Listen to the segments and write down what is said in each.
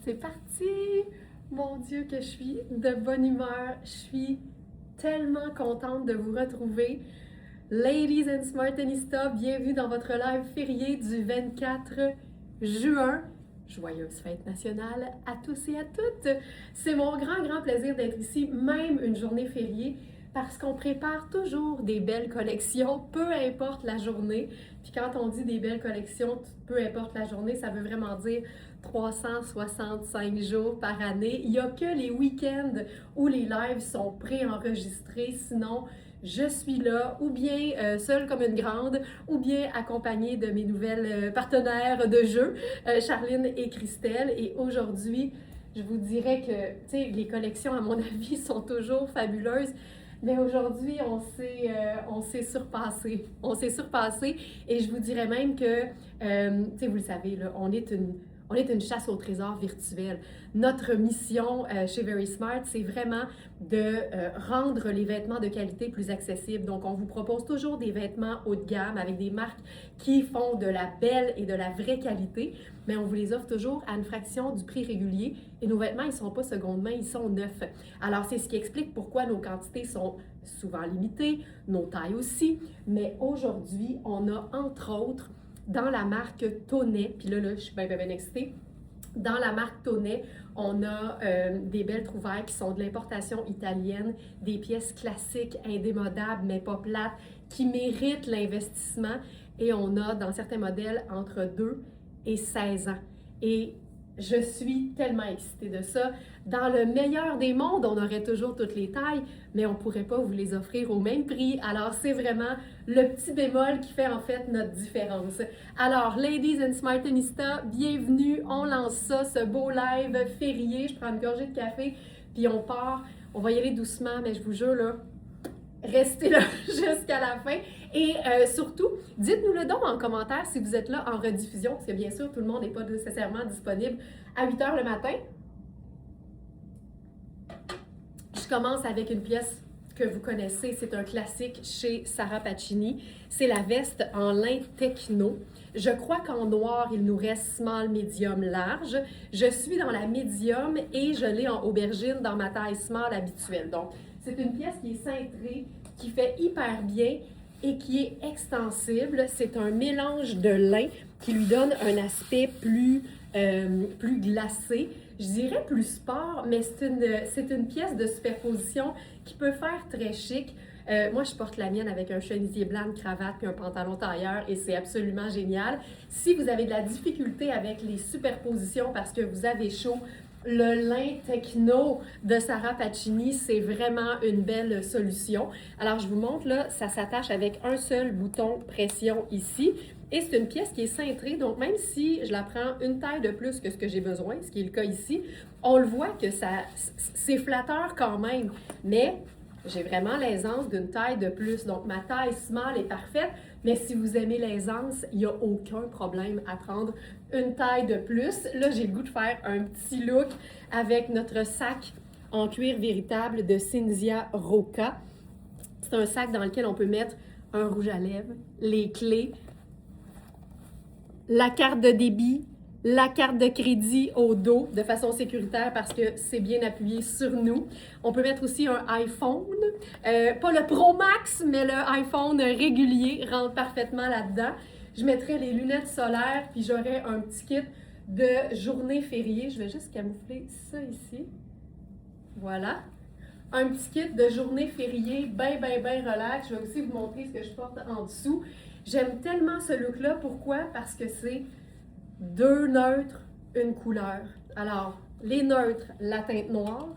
C'est parti! Mon Dieu, que je suis de bonne humeur. Je suis tellement contente de vous retrouver. Ladies and Smartanistas, bienvenue dans votre live férié du 24 juin. Joyeuse fête nationale à tous et à toutes. C'est mon grand plaisir d'être ici, même une journée fériée, parce qu'on prépare toujours des belles collections, peu importe la journée. Puis quand on dit des belles collections, peu importe la journée, ça veut vraiment dire 365 jours par année. Il n'y a que les week-ends où les lives sont préenregistrés, sinon je suis là, ou bien seule comme une grande, ou bien accompagnée de mes nouvelles partenaires de jeu, Charline et Christelle. Et aujourd'hui, je vous dirais que, tu sais, les collections, à mon avis, sont toujours fabuleuses. Mais aujourd'hui, on s'est surpassé. On s'est surpassé et je vous dirais même que, tu sais, vous le savez, là, on est une chasse au trésor virtuel. Notre mission chez Very Smart, c'est vraiment de rendre les vêtements de qualité plus accessibles. Donc, on vous propose toujours des vêtements haut de gamme avec des marques qui font de la belle et de la vraie qualité, mais on vous les offre toujours à une fraction du prix régulier. Et nos vêtements, ils ne sont pas seconde main, ils sont neufs. Alors, c'est ce qui explique pourquoi nos quantités sont souvent limitées, nos tailles aussi. Mais aujourd'hui, on a entre autres dans la marque Tonnet, puis là, je suis bien excitée. Dans la marque Tonnet, on a des belles trouvailles qui sont de l'importation italienne, des pièces classiques, indémodables, mais pas plates, qui méritent l'investissement. Et on a, dans certains modèles, entre 2 et 16 ans. Et je suis tellement excitée de ça. Dans le meilleur des mondes, on aurait toujours toutes les tailles, mais on ne pourrait pas vous les offrir au même prix. Alors, c'est vraiment le petit bémol qui fait en fait notre différence. Alors, Ladies and Smartanistas, bienvenue. On lance ça, ce beau live férié. Je prends une gorgée de café, puis on part. On va y aller doucement, mais je vous jure, là, restez là jusqu'à la fin. Et surtout, dites-nous le donc en commentaire si vous êtes là en rediffusion, parce que bien sûr, tout le monde n'est pas nécessairement disponible à 8 h le matin. Je commence avec une pièce que vous connaissez, c'est un classique chez Sarah Pacini. C'est la veste en lin techno. Je crois qu'en noir, il nous reste small, medium, large. Je suis dans la medium et je l'ai en aubergine dans ma taille small habituelle. Donc, c'est une pièce qui est cintrée, qui fait hyper bien et qui est extensible. C'est un mélange de lin qui lui donne un aspect plus glacé. Je dirais plus sport, mais c'est une pièce de superposition qui peut faire très chic. Moi, je porte la mienne avec un chemisier blanc, une cravate puis un pantalon tailleur et c'est absolument génial. Si vous avez de la difficulté avec les superpositions parce que vous avez chaud, le lin techno de Sarah Pacini, c'est vraiment une belle solution. Alors, je vous montre là, ça s'attache avec un seul bouton pression ici. Et c'est une pièce qui est cintrée, donc même si je la prends une taille de plus que ce que j'ai besoin, ce qui est le cas ici, on le voit que c'est flatteur quand même, mais j'ai vraiment l'aisance d'une taille de plus. Donc ma taille small est parfaite, mais si vous aimez l'aisance, il n'y a aucun problème à prendre une taille de plus. Là, j'ai le goût de faire un petit look avec notre sac en cuir véritable de Cinzia Roca. C'est un sac dans lequel on peut mettre un rouge à lèvres, les clés, la carte de débit, la carte de crédit au dos de façon sécuritaire parce que c'est bien appuyé sur nous. On peut mettre aussi un iPhone, pas le Pro Max, mais le iPhone régulier rentre parfaitement là-dedans. Je mettrais les lunettes solaires puis j'aurais un petit kit de journée fériée. Je vais juste camoufler ça ici. Voilà. Un petit kit de journée fériée bien relax. Je vais aussi vous montrer ce que je porte en dessous. J'aime tellement ce look-là. Pourquoi? Parce que c'est 2 neutres, une couleur. Alors, les neutres, la teinte noire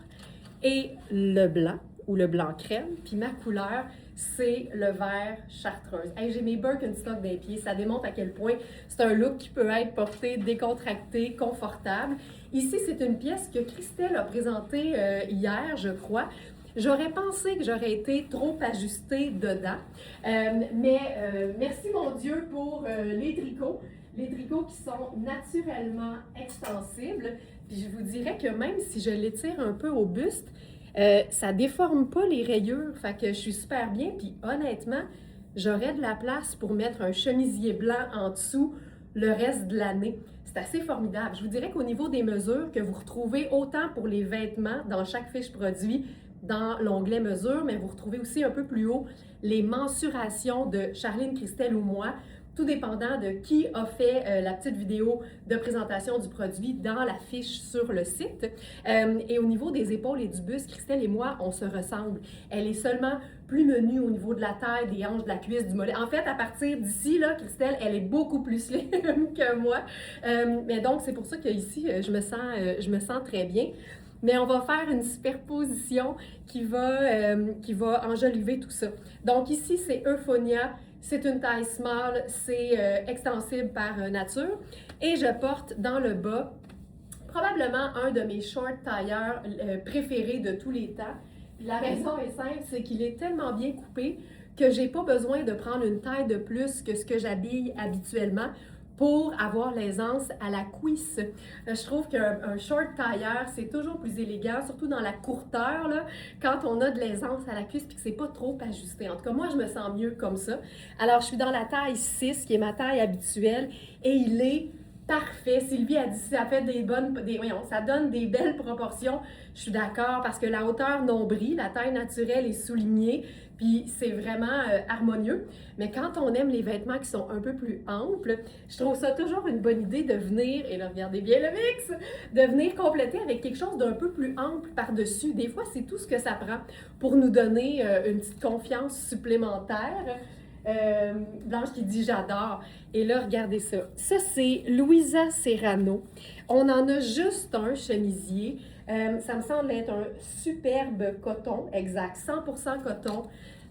et le blanc ou le blanc crème. Puis ma couleur, c'est le vert chartreuse. Hey, j'ai mes Birkenstock des pieds. Ça démontre à quel point c'est un look qui peut être porté, décontracté, confortable. Ici, c'est une pièce que Christelle a présentée hier, je crois. J'aurais pensé que j'aurais été trop ajustée dedans, mais merci mon Dieu pour les tricots. Les tricots qui sont naturellement extensibles. Puis je vous dirais que même si je l'étire un peu au buste, ça déforme pas les rayures. Fait que je suis super bien. Puis honnêtement, j'aurais de la place pour mettre un chemisier blanc en dessous, le reste de l'année. C'est assez formidable. Je vous dirais qu'au niveau des mesures que vous retrouvez autant pour les vêtements dans chaque fiche produit, dans l'onglet mesures, mais vous retrouvez aussi un peu plus haut les mensurations de Charline, Christelle ou moi, tout dépendant de qui a fait la petite vidéo de présentation du produit dans la fiche sur le site. Et au niveau des épaules et du buste, Christelle et moi, on se ressemble. Elle est seulement plus menue au niveau de la taille, des hanches, de la cuisse, du mollet. En fait, à partir d'ici, là, Christelle, elle est beaucoup plus slim que moi. Mais donc, c'est pour ça qu'ici, je me sens très bien. Mais on va faire une superposition qui va enjoliver tout ça. Donc ici, c'est Euphonia. C'est une taille small, c'est extensible par nature. Et je porte dans le bas probablement un de mes short tailleurs préférés de tous les temps. Puis la raison est simple, c'est qu'il est tellement bien coupé que j'ai pas besoin de prendre une taille de plus que ce que j'habille habituellement pour avoir l'aisance à la cuisse. Je trouve qu'un short tailleur, c'est toujours plus élégant, surtout dans la courteur, là, quand on a de l'aisance à la cuisse et que c'est pas trop ajusté. En tout cas, moi, je me sens mieux comme ça. Alors, je suis dans la taille 6, qui est ma taille habituelle, et il est parfait. Sylvie a dit ça fait ça donne des belles proportions. Je suis d'accord parce que la hauteur nombril, la taille naturelle est soulignée, puis c'est vraiment harmonieux. Mais quand on aime les vêtements qui sont un peu plus amples, je trouve ça toujours une bonne idée de venir, et là, regardez bien le mix, de venir compléter avec quelque chose d'un peu plus ample par-dessus. Des fois, c'est tout ce que ça prend pour nous donner une petite confiance supplémentaire. Blanche qui dit j'adore. Et là, regardez ça. Ça, c'est Louisa Serrano. On en a juste un chemisier. Ça me semble être un superbe coton, exact, 100% coton,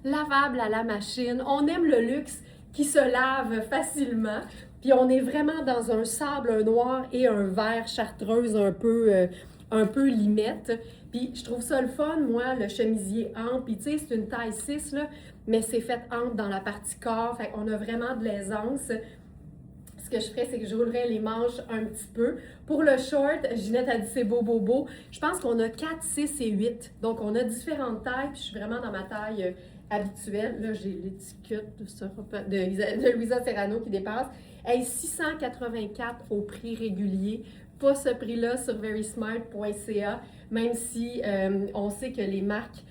lavable à la machine. On aime le luxe qui se lave facilement. Puis on est vraiment dans un sable, un noir et un vert chartreuse un peu limette. Puis je trouve ça le fun, moi, le chemisier ample. Puis tu sais, c'est une taille 6, là, mais c'est fait ample dans la partie corps. Fait qu'on a vraiment de l'aisance. Ce que je ferais, c'est que je roulerais les manches un petit peu. Pour le short, Ginette a dit c'est beau, beau, beau. Je pense qu'on a 4, 6 et 8. Donc, on a différentes tailles. Puis je suis vraiment dans ma taille habituelle. Là, j'ai l'étiquette de Louisa Serrano qui dépasse. Elle est 684 au prix régulier. Pas ce prix-là sur verysmart.ca, même si on sait que les marques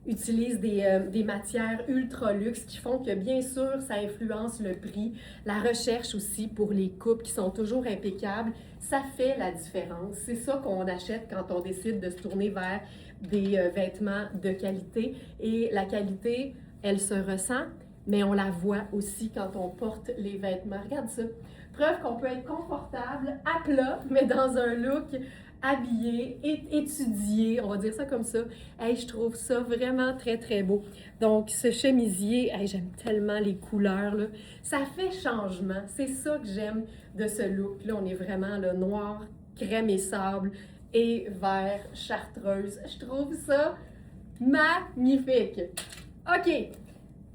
utilisent des matières ultra luxe qui font que, bien sûr, ça influence le prix. La recherche aussi pour les coupes qui sont toujours impeccables, ça fait la différence. C'est ça qu'on achète quand on décide de se tourner vers des vêtements de qualité. Et la qualité, elle se ressent, mais on la voit aussi quand on porte les vêtements. Regarde ça. Preuve qu'on peut être confortable, à plat, mais dans un look habillé, étudié, on va dire ça comme ça. Hey, je trouve ça vraiment très, très beau. Donc, ce chemisier, hey, j'aime tellement les couleurs, là. Ça fait changement. C'est ça que j'aime de ce look. Là, on est vraiment là, noir, crème et sable et vert chartreuse. Je trouve ça magnifique. OK.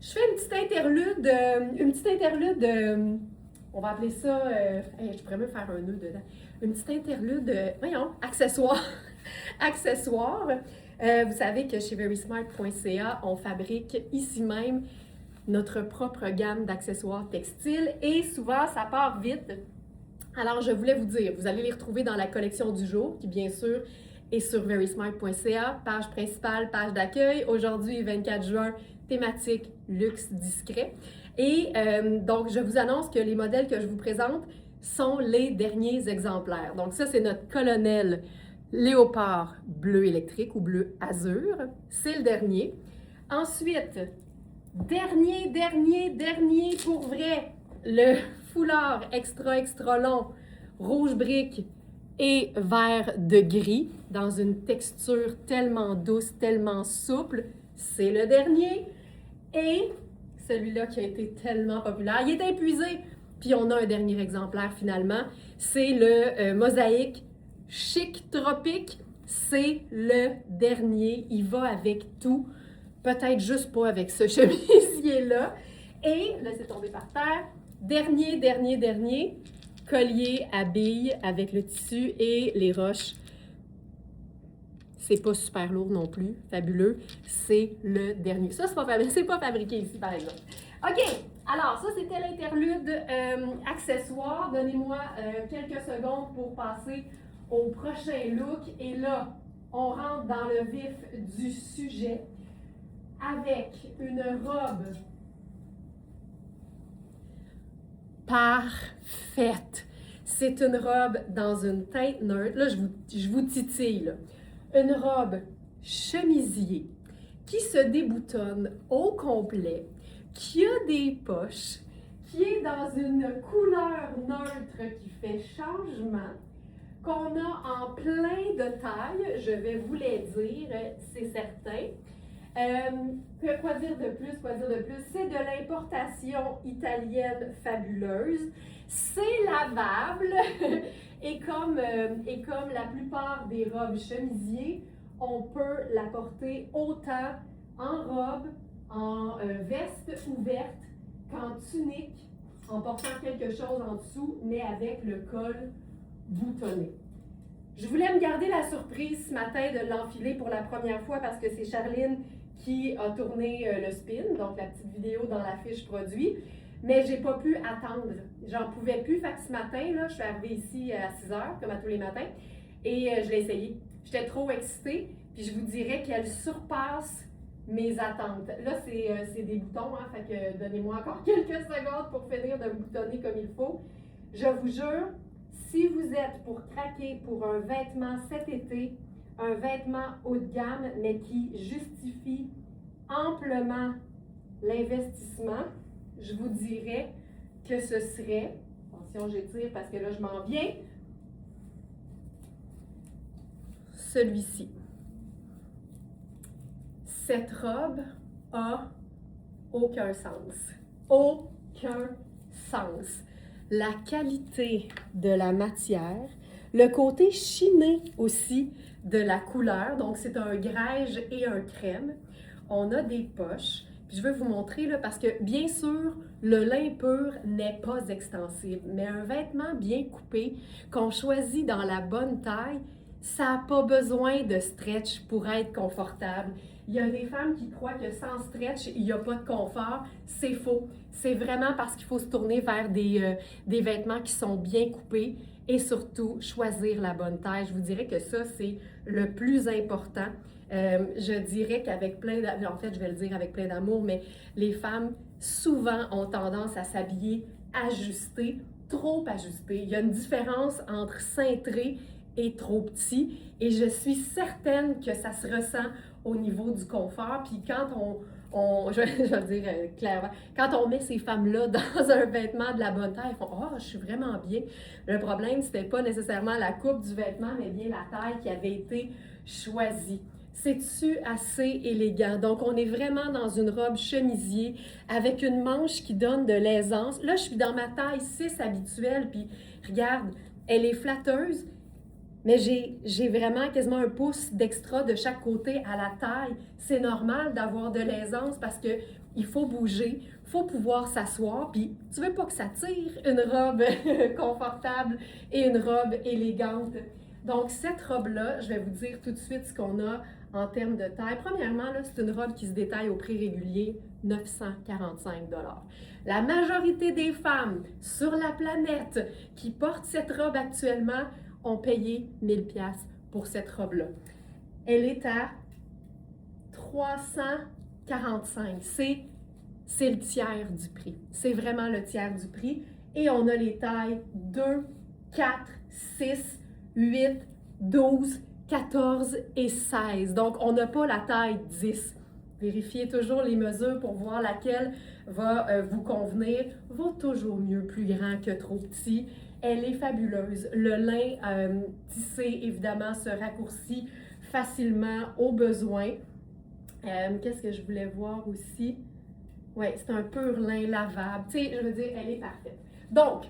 Je fais une petite interlude, on va appeler ça, je pourrais même faire un nœud dedans, une petite interlude, accessoire. Accessoires. Vous savez que chez verysmart.ca, on fabrique ici même notre propre gamme d'accessoires textiles et souvent, ça part vite. Alors, je voulais vous dire, vous allez les retrouver dans la collection du jour, qui bien sûr est sur verysmart.ca, page principale, page d'accueil. Aujourd'hui, 24 juin, thématique luxe discret. Et donc, je vous annonce que les modèles que je vous présente sont les derniers exemplaires. Donc ça, c'est notre colonel léopard bleu électrique ou bleu azur. C'est le dernier. Ensuite, dernier pour vrai, le foulard extra long, rouge brique et vert de gris dans une texture tellement douce, tellement souple. C'est le dernier. Et celui-là qui a été tellement populaire, il est épuisé. Puis on a un dernier exemplaire finalement. C'est le mosaïque chic tropique. C'est le dernier. Il va avec tout. Peut-être juste pas avec ce chemisier-là. Et, laissez tomber par terre. Dernier. Collier à billes avec le tissu et les roches. C'est pas super lourd non plus, fabuleux. C'est le dernier. Ça, c'est pas fabriqué ici, par exemple. OK, Alors, ça, c'était l'interlude accessoire. Donnez-moi quelques secondes pour passer au prochain look. Et là, on rentre dans le vif du sujet avec une robe parfaite. C'est une robe dans une teinte neutre. Là, je vous titille. Là. Une robe chemisier qui se déboutonne au complet, qui a des poches, qui est dans une couleur neutre qui fait changement, qu'on a en plein de tailles, je vais vous les dire, c'est certain. Quoi dire de plus, C'est de l'importation italienne fabuleuse, c'est lavable, et comme la plupart des robes chemisiers, on peut la porter autant en robe, en veste ouverte, qu'en tunique, en portant quelque chose en dessous, mais avec le col boutonné. Je voulais me garder la surprise ce matin de l'enfiler pour la première fois parce que c'est Charline qui a tourné le spin, donc la petite vidéo dans la fiche produit, mais j'ai pas pu attendre. J'en pouvais plus, fait que ce matin, là, je suis arrivée ici à 6 heures, comme à tous les matins, et je l'ai essayé. J'étais trop excitée, puis je vous dirais qu'elle surpasse mes attentes. Là, c'est des boutons, hein, fait que donnez-moi encore quelques secondes pour finir de me boutonner comme il faut. Je vous jure, si vous êtes pour craquer pour un vêtement cet été, un vêtement haut de gamme, mais qui justifie amplement l'investissement, je vous dirais que ce serait, attention j'étire parce que là je m'en viens, celui-ci. Cette robe a aucun sens. Aucun sens. La qualité de la matière, le côté chiné aussi de la couleur, donc c'est un grège et un crème. On a des poches, puis je veux vous montrer là, parce que bien sûr, le lin pur n'est pas extensible, mais un vêtement bien coupé, qu'on choisit dans la bonne taille, ça n'a pas besoin de stretch pour être confortable. Il y a des femmes qui croient que sans stretch, il n'y a pas de confort. C'est faux. C'est vraiment parce qu'il faut se tourner vers des vêtements qui sont bien coupés et surtout choisir la bonne taille. Je vous dirais que ça, c'est le plus important. Je dirais qu'avec plein d'amour, en fait, je vais le dire avec plein d'amour, mais les femmes, souvent, ont tendance à s'habiller ajusté, trop ajusté. Il y a une différence entre cintré et trop petit, et je suis certaine que ça se ressent au niveau du confort. Puis quand je vais dire clairement, quand on met ces femmes-là dans un vêtement de la bonne taille, elles font « Oh, je suis vraiment bien ». Le problème, c'était pas nécessairement la coupe du vêtement, mais bien la taille qui avait été choisie. C'est-tu assez élégant? Donc, on est vraiment dans une robe chemisier avec une manche qui donne de l'aisance. Là, je suis dans ma taille 6 habituelle, puis regarde, elle est flatteuse, mais j'ai vraiment quasiment un pouce d'extra de chaque côté à la taille. C'est normal d'avoir de l'aisance parce qu'il faut bouger, il faut pouvoir s'asseoir, puis tu veux pas que ça tire une robe confortable et une robe élégante. Donc, cette robe-là, je vais vous dire tout de suite ce qu'on a en termes de taille. Premièrement, là, c'est une robe qui se détaille au prix régulier, 945 $. La majorité des femmes sur la planète qui portent cette robe actuellement ont payé 1000 $ pour cette robe-là. Elle est à 345. C'est le tiers du prix. C'est vraiment le tiers du prix. Et on a les tailles 2, 4, 6, 8, 12, 14 et 16. Donc, on n'a pas la taille 10. Vérifiez toujours les mesures pour voir laquelle va vous convenir. Vaut toujours mieux plus grand que trop petit. Elle est fabuleuse. Le lin tissé, évidemment, se raccourcit facilement au besoin. Qu'est-ce que je voulais voir aussi? Oui, c'est un pur lin lavable. Tu sais, je veux dire, elle est parfaite. Donc,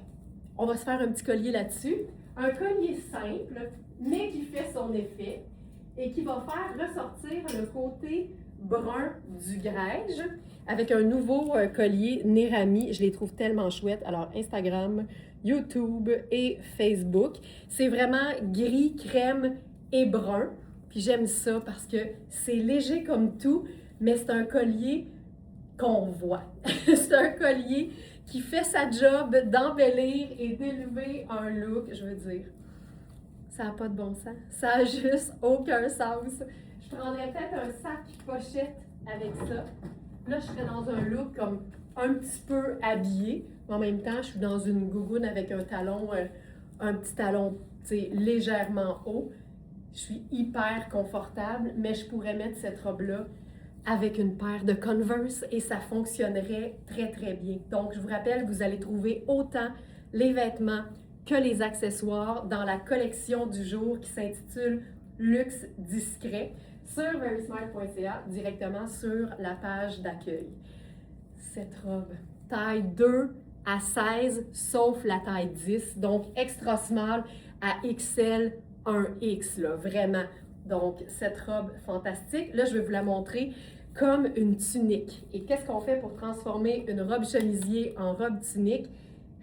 on va se faire un petit collier là-dessus. Un collier simple, mais qui fait son effet et qui va faire ressortir le côté brun du grège avec un nouveau collier Nérami. Je les trouve tellement chouettes. Alors, Instagram, YouTube et Facebook. C'est vraiment gris, crème et brun. Puis j'aime ça parce que c'est léger comme tout, mais c'est un collier qu'on voit. C'est un collier qui fait sa job d'embellir et d'élever un look, je veux dire. Ça n'a pas de bon sens. Ça n'a juste aucun sens. Je prendrais peut-être un sac pochette avec ça. Là, je serais dans un look comme un petit peu habillé. Mais en même temps, je suis dans une gougoune avec un talon, un petit talon légèrement haut. Je suis hyper confortable, mais je pourrais mettre cette robe-là avec une paire de Converse et ça fonctionnerait très, très bien. Donc, je vous rappelle, vous allez trouver autant les vêtements que les accessoires dans la collection du jour qui s'intitule Luxe discret sur verysmart.ca, directement sur la page d'accueil. Cette robe, taille 2 à 16, sauf la taille 10, donc extra small à XL 1X, là, vraiment. Donc, cette robe fantastique, là, je vais vous la montrer comme une tunique. Et qu'est-ce qu'on fait pour transformer une robe chemisier en robe tunique?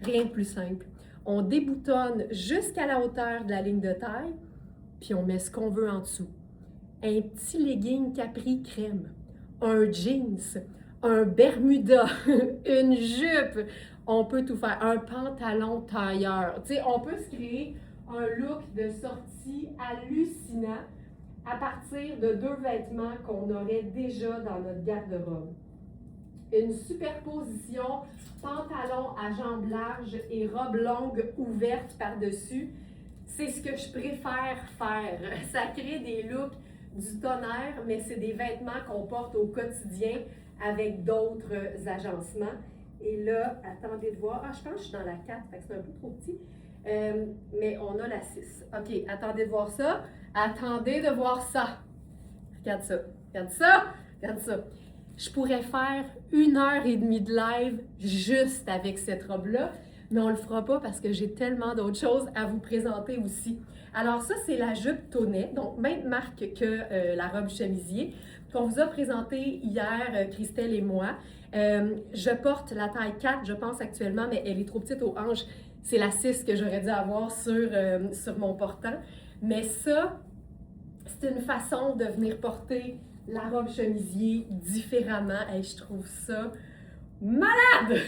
Rien de plus simple. On déboutonne jusqu'à la hauteur de la ligne de taille, puis on met ce qu'on veut en dessous. Un petit legging capri crème, un jeans, un bermuda, une jupe, on peut tout faire, un pantalon tailleur. Tu sais, on peut se créer un look de sortie hallucinant à partir de 2 vêtements qu'on aurait déjà dans notre garde-robe. Une superposition pantalon à jambes larges et robe longue ouverte par-dessus, c'est ce que je préfère faire. Ça crée des looks du tonnerre, mais c'est des vêtements qu'on porte au quotidien avec d'autres agencements. Et là, attendez de voir. Ah, je pense que je suis dans la 4, fait que c'est un peu trop petit. Mais on a la 6. OK, attendez de voir ça. Attendez de voir ça. Regarde ça. Regarde ça. Regarde ça. Je pourrais faire 1h30 de live juste avec cette robe-là, mais on le fera pas parce que j'ai tellement d'autres choses à vous présenter aussi. Alors ça, c'est la jupe Tonnet, donc même marque que la robe chemisier, qu'on vous a présentée hier, Christelle et moi. Je porte la taille 4, je pense actuellement, mais elle est trop petite aux hanches. C'est la 6 que j'aurais dû avoir sur mon portant. Mais ça, c'est une façon de venir porter la robe chemisier différemment. Et je trouve ça malade!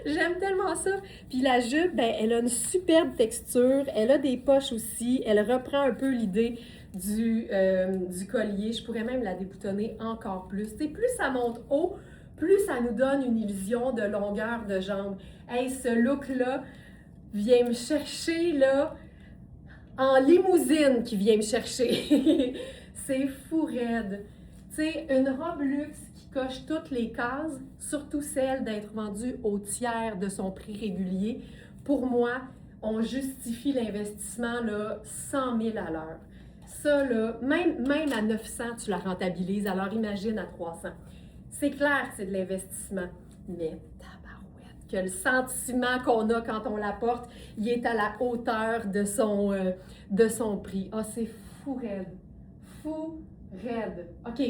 J'aime tellement ça. Puis la jupe, ben, elle a une superbe texture. Elle a des poches aussi. Elle reprend un peu l'idée du collier. Je pourrais même la déboutonner encore plus. Tu sais, plus ça monte haut, plus ça nous donne une illusion de longueur de jambe. Hey, ce look-là vient me chercher, là, en limousine qui vient me chercher. C'est fou raide. Tu sais, une robe luxe qui coche toutes les cases, surtout celle d'être vendue au tiers de son prix régulier. Pour moi, on justifie l'investissement là, 100 000 à l'heure. Ça, là, même à 900, tu la rentabilises, alors imagine à 300. C'est clair que c'est de l'investissement, mais tabarouette, que le sentiment qu'on a quand on la porte, il est à la hauteur de son prix. Ah, c'est fou raide. Fou raide. OK,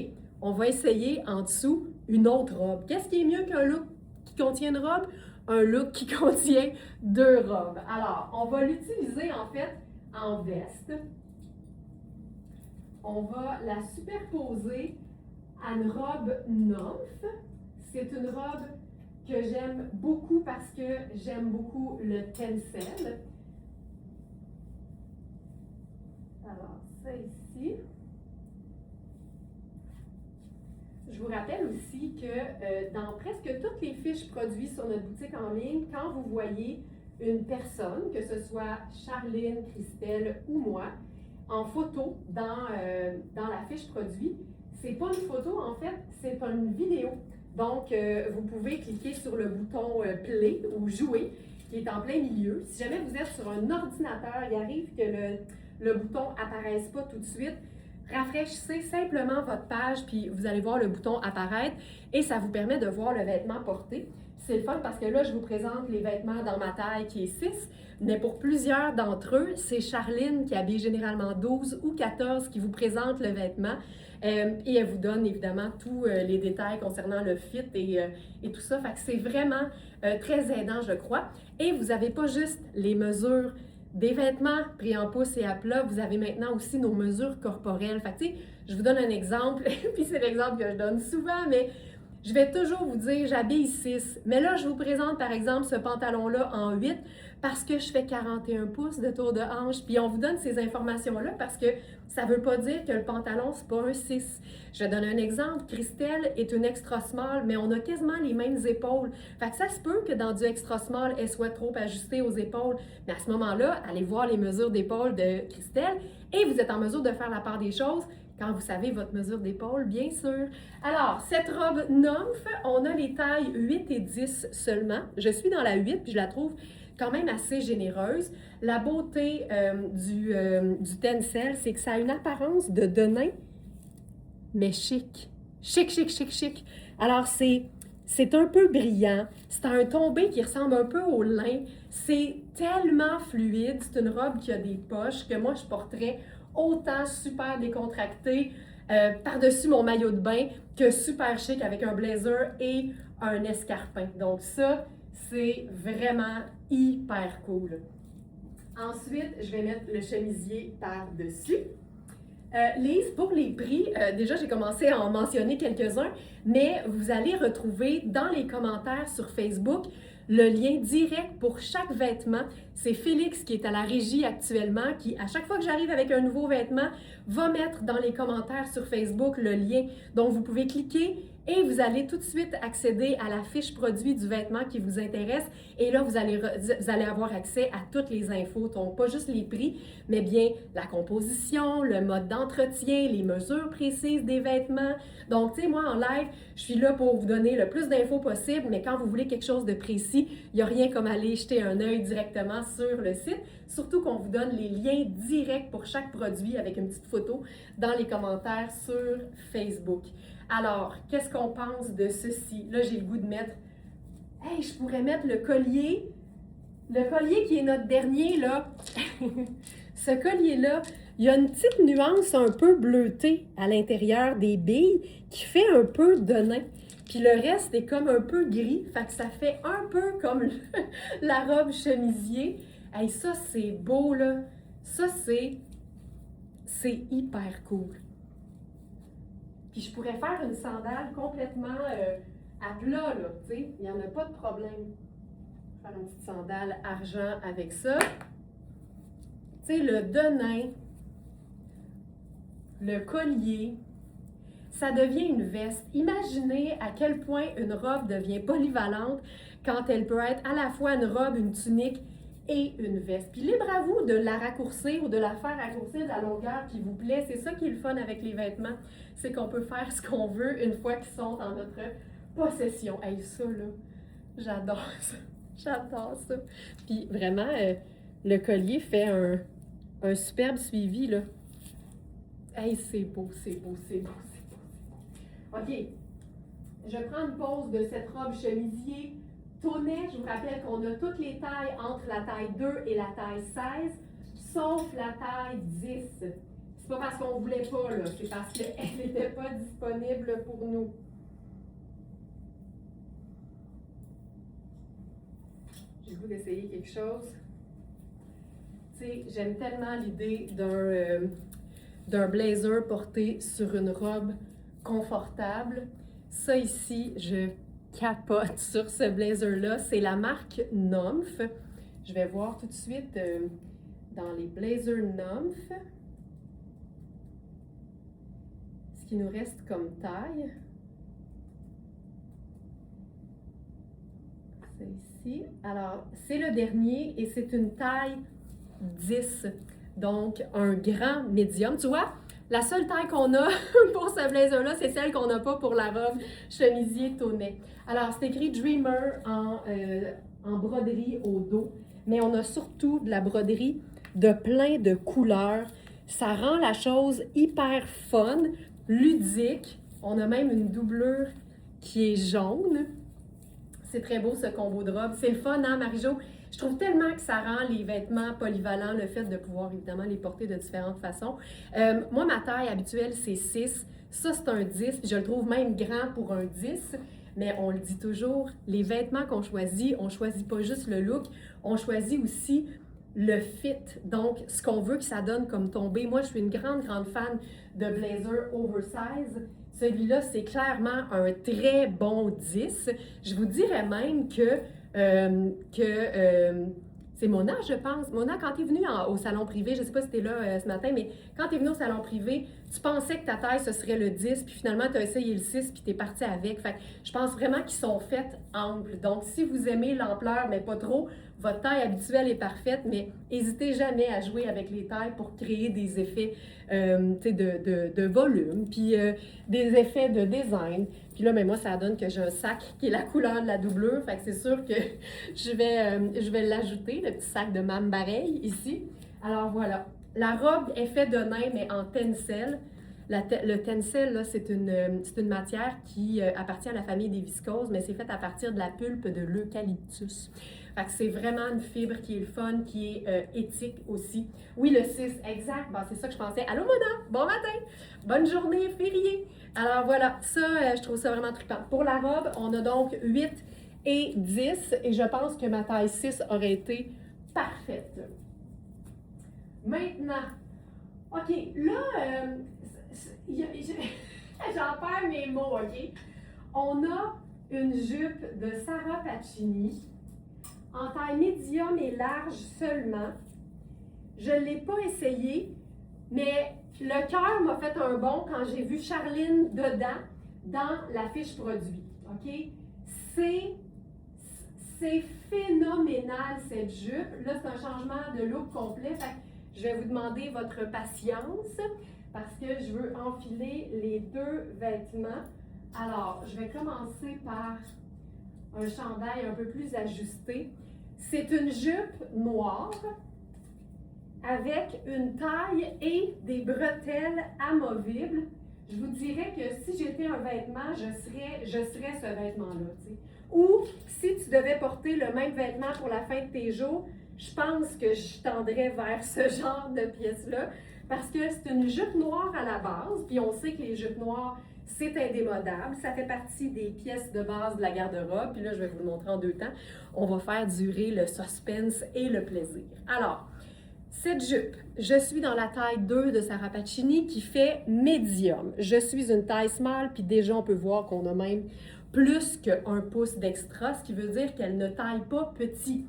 on va essayer en dessous une autre robe. Qu'est-ce qui est mieux qu'un look qui contient une robe? Un look qui contient 2 robes. Alors, on va l'utiliser en fait en veste. On va la superposer à une robe nymphe. C'est une robe que j'aime beaucoup parce que j'aime beaucoup le tencel. Alors, ça ici. Je vous rappelle aussi que dans presque toutes les fiches produits sur notre boutique en ligne, quand vous voyez une personne, que ce soit Charline, Christelle ou moi, en photo dans la fiche produit, c'est pas une photo en fait, c'est une vidéo. Donc, vous pouvez cliquer sur le bouton Play ou Jouer qui est en plein milieu. Si jamais vous êtes sur un ordinateur, il arrive que le bouton apparaisse pas tout de suite. Rafraîchissez simplement votre page, puis vous allez voir le bouton apparaître et ça vous permet de voir le vêtement porté. C'est le fun parce que là, je vous présente les vêtements dans ma taille qui est 6, mais pour plusieurs d'entre eux, c'est Charline qui habille généralement 12 ou 14 qui vous présente le vêtement et elle vous donne évidemment tous les détails concernant le fit et tout ça. Fait que c'est vraiment très aidant, je crois. Et vous n'avez pas juste les mesures des vêtements pris en pouces et à plat, vous avez maintenant aussi nos mesures corporelles. Fait que, tu sais, je vous donne un exemple, puis c'est l'exemple que je donne souvent, mais je vais toujours vous dire j'habille 6. Mais là, je vous présente par exemple ce pantalon-là en 8 parce que je fais 41 pouces de tour de hanche. Puis on vous donne ces informations-là parce que ça ne veut pas dire que le pantalon, c'est pas un 6. Je donne un exemple. Christelle est une extra small, mais on a quasiment les mêmes épaules. Fait que ça se peut que dans du extra small, elle soit trop ajustée aux épaules. Mais à ce moment-là, allez voir les mesures d'épaules de Christelle et vous êtes en mesure de faire la part des choses quand vous savez votre mesure d'épaule, bien sûr. Alors, cette robe Nymph, on a les tailles 8 et 10 seulement. Je suis dans la 8, puis je la trouve quand même assez généreuse. La beauté du tencel, c'est que ça a une apparence de denim, mais chic. Chic, chic, chic, chic. Alors, c'est un peu brillant. C'est un tombé qui ressemble un peu au lin. C'est tellement fluide. C'est une robe qui a des poches que moi, je porterais autant super décontractée par-dessus mon maillot de bain que super chic avec un blazer et un escarpin. Donc ça, c'est vraiment hyper cool. Ensuite, je vais mettre le chemisier par-dessus. Lise, pour les prix, déjà j'ai commencé à en mentionner quelques-uns, mais vous allez retrouver dans les commentaires sur Facebook le lien direct pour chaque vêtement. C'est Félix qui est à la régie actuellement, qui à chaque fois que j'arrive avec un nouveau vêtement, va mettre dans les commentaires sur Facebook le lien. Donc vous pouvez cliquer et vous allez tout de suite accéder à la fiche produit du vêtement qui vous intéresse. Et là, vous allez avoir accès à toutes les infos, donc pas juste les prix, mais bien la composition, le mode d'entretien, les mesures précises des vêtements. Donc, tu sais, moi, en live, je suis là pour vous donner le plus d'infos possible, mais quand vous voulez quelque chose de précis, il n'y a rien comme aller jeter un œil directement sur le site. Surtout qu'on vous donne les liens directs pour chaque produit avec une petite photo dans les commentaires sur Facebook. Alors, qu'est-ce qu'on pense de ceci? Là, j'ai le goût de mettre... Hey, je pourrais mettre le collier. Le collier qui est notre dernier, là. Ce collier-là, il y a une petite nuance un peu bleutée à l'intérieur des billes qui fait un peu de nain. Puis le reste est comme un peu gris, fait que ça fait un peu comme la robe chemisier. Hey, ça, c'est beau, là. Ça, c'est hyper cool. Puis je pourrais faire une sandale complètement à plat, là, tu sais. Il n'y en a pas de problème. Faire une petite sandale argent avec ça. Tu sais, le denim, le collier, ça devient une veste. Imaginez à quel point une robe devient polyvalente quand elle peut être à la fois une robe, une tunique et une veste. Puis libre à vous de la raccourcir ou de la faire raccourcir de la longueur qui vous plaît. C'est ça qui est le fun avec les vêtements, c'est qu'on peut faire ce qu'on veut une fois qu'ils sont en notre possession. Hey, ça là, j'adore ça. J'adore ça. Puis vraiment, le collier fait un superbe suivi, là. Hey, c'est beau, c'est beau, c'est beau, c'est beau, c'est beau. OK. Je prends une pause de cette robe chemisier. Tonnet, je vous rappelle qu'on a toutes les tailles entre la taille 2 et la taille 16, sauf la taille 10. C'est pas parce qu'on voulait pas, là, c'est parce qu'elle n'était pas disponible pour nous. J'ai le goût d'essayer quelque chose. Tu sais, j'aime tellement l'idée d'un blazer porté sur une robe confortable. Ça ici, je capote sur ce blazer-là. C'est la marque Nymph. Je vais voir tout de suite dans les blazers Nymph ce qui nous reste comme taille. C'est ici. Alors, c'est le dernier et c'est une taille 10. Donc, un grand médium. Tu vois, la seule taille qu'on a pour ce blazer-là, c'est celle qu'on n'a pas pour la robe chemisier tonnet. Alors, c'est écrit Dreamer en broderie au dos, mais on a surtout de la broderie de plein de couleurs. Ça rend la chose hyper fun, ludique. On a même une doublure qui est jaune. C'est très beau ce combo de robes. C'est le fun, hein, Marie-Jo? Je trouve tellement que ça rend les vêtements polyvalents, le fait de pouvoir évidemment les porter de différentes façons. Moi, ma taille habituelle, c'est 6. Ça, c'est un 10. Je le trouve même grand pour un 10. Mais on le dit toujours, les vêtements qu'on choisit, on ne choisit pas juste le look, on choisit aussi le fit. Donc, ce qu'on veut que ça donne comme tombée. Moi, je suis une grande, grande fan de blazer oversize. Celui-là, c'est clairement un très bon 10. Je vous dirais même c'est Mona, je pense. Mona, quand tu es venue au salon privé, je ne sais pas si tu es là ce matin, mais quand tu es venue au salon privé, tu pensais que ta taille, ce serait le 10, puis finalement, tu as essayé le 6, puis tu es parti avec. Fait que je pense vraiment qu'ils sont faits amples. Donc, si vous aimez l'ampleur, mais pas trop, votre taille habituelle est parfaite, mais n'hésitez jamais à jouer avec les tailles pour créer des effets de volume, puis des effets de design. Puis là, mais moi, ça donne que j'ai un sac qui est la couleur de la doublure. Fait que c'est sûr que je vais l'ajouter, le petit sac de Mme Bareil ici. Alors voilà. La robe est faite de nain, mais en tencel. Le tencel, là, c'est une matière qui appartient à la famille des viscoses, mais c'est fait à partir de la pulpe de l'eucalyptus. Fait que c'est vraiment une fibre qui est le fun, qui est éthique aussi. Oui, le 6, exact. Bon, c'est ça que je pensais. Allô, Mona! Bon matin! Bonne journée, férié! Alors voilà, ça, je trouve ça vraiment trippant. Pour la robe, on a donc 8 et 10, et je pense que ma taille 6 aurait été parfaite. Maintenant, OK, là, j'en perds mes mots, OK? On a une jupe de Sarah Pacini en taille médium et large seulement. Je ne l'ai pas essayé, mais le cœur m'a fait un bond quand j'ai vu Charline dedans dans la fiche produit. OK? C'est phénoménal cette jupe. Là, c'est un changement de look complet. Fait que je vais vous demander votre patience parce que je veux enfiler les deux vêtements. Alors, je vais commencer par un chandail un peu plus ajusté. C'est une jupe noire avec une taille et des bretelles amovibles. Je vous dirais que si j'étais un vêtement, je serais ce vêtement-là. Ou si tu devais porter le même vêtement pour la fin de tes jours, je pense que je tendrais vers ce genre de pièce-là parce que c'est une jupe noire à la base, puis on sait que les jupes noires, c'est indémodable. Ça fait partie des pièces de base de la garde-robe. Puis là, je vais vous le montrer en deux temps. On va faire durer le suspense et le plaisir. Alors, cette jupe, je suis dans la taille 2 de Sarah Pacini qui fait médium. Je suis une taille small, puis déjà, on peut voir qu'on a même plus qu'un pouce d'extra, ce qui veut dire qu'elle ne taille pas petit.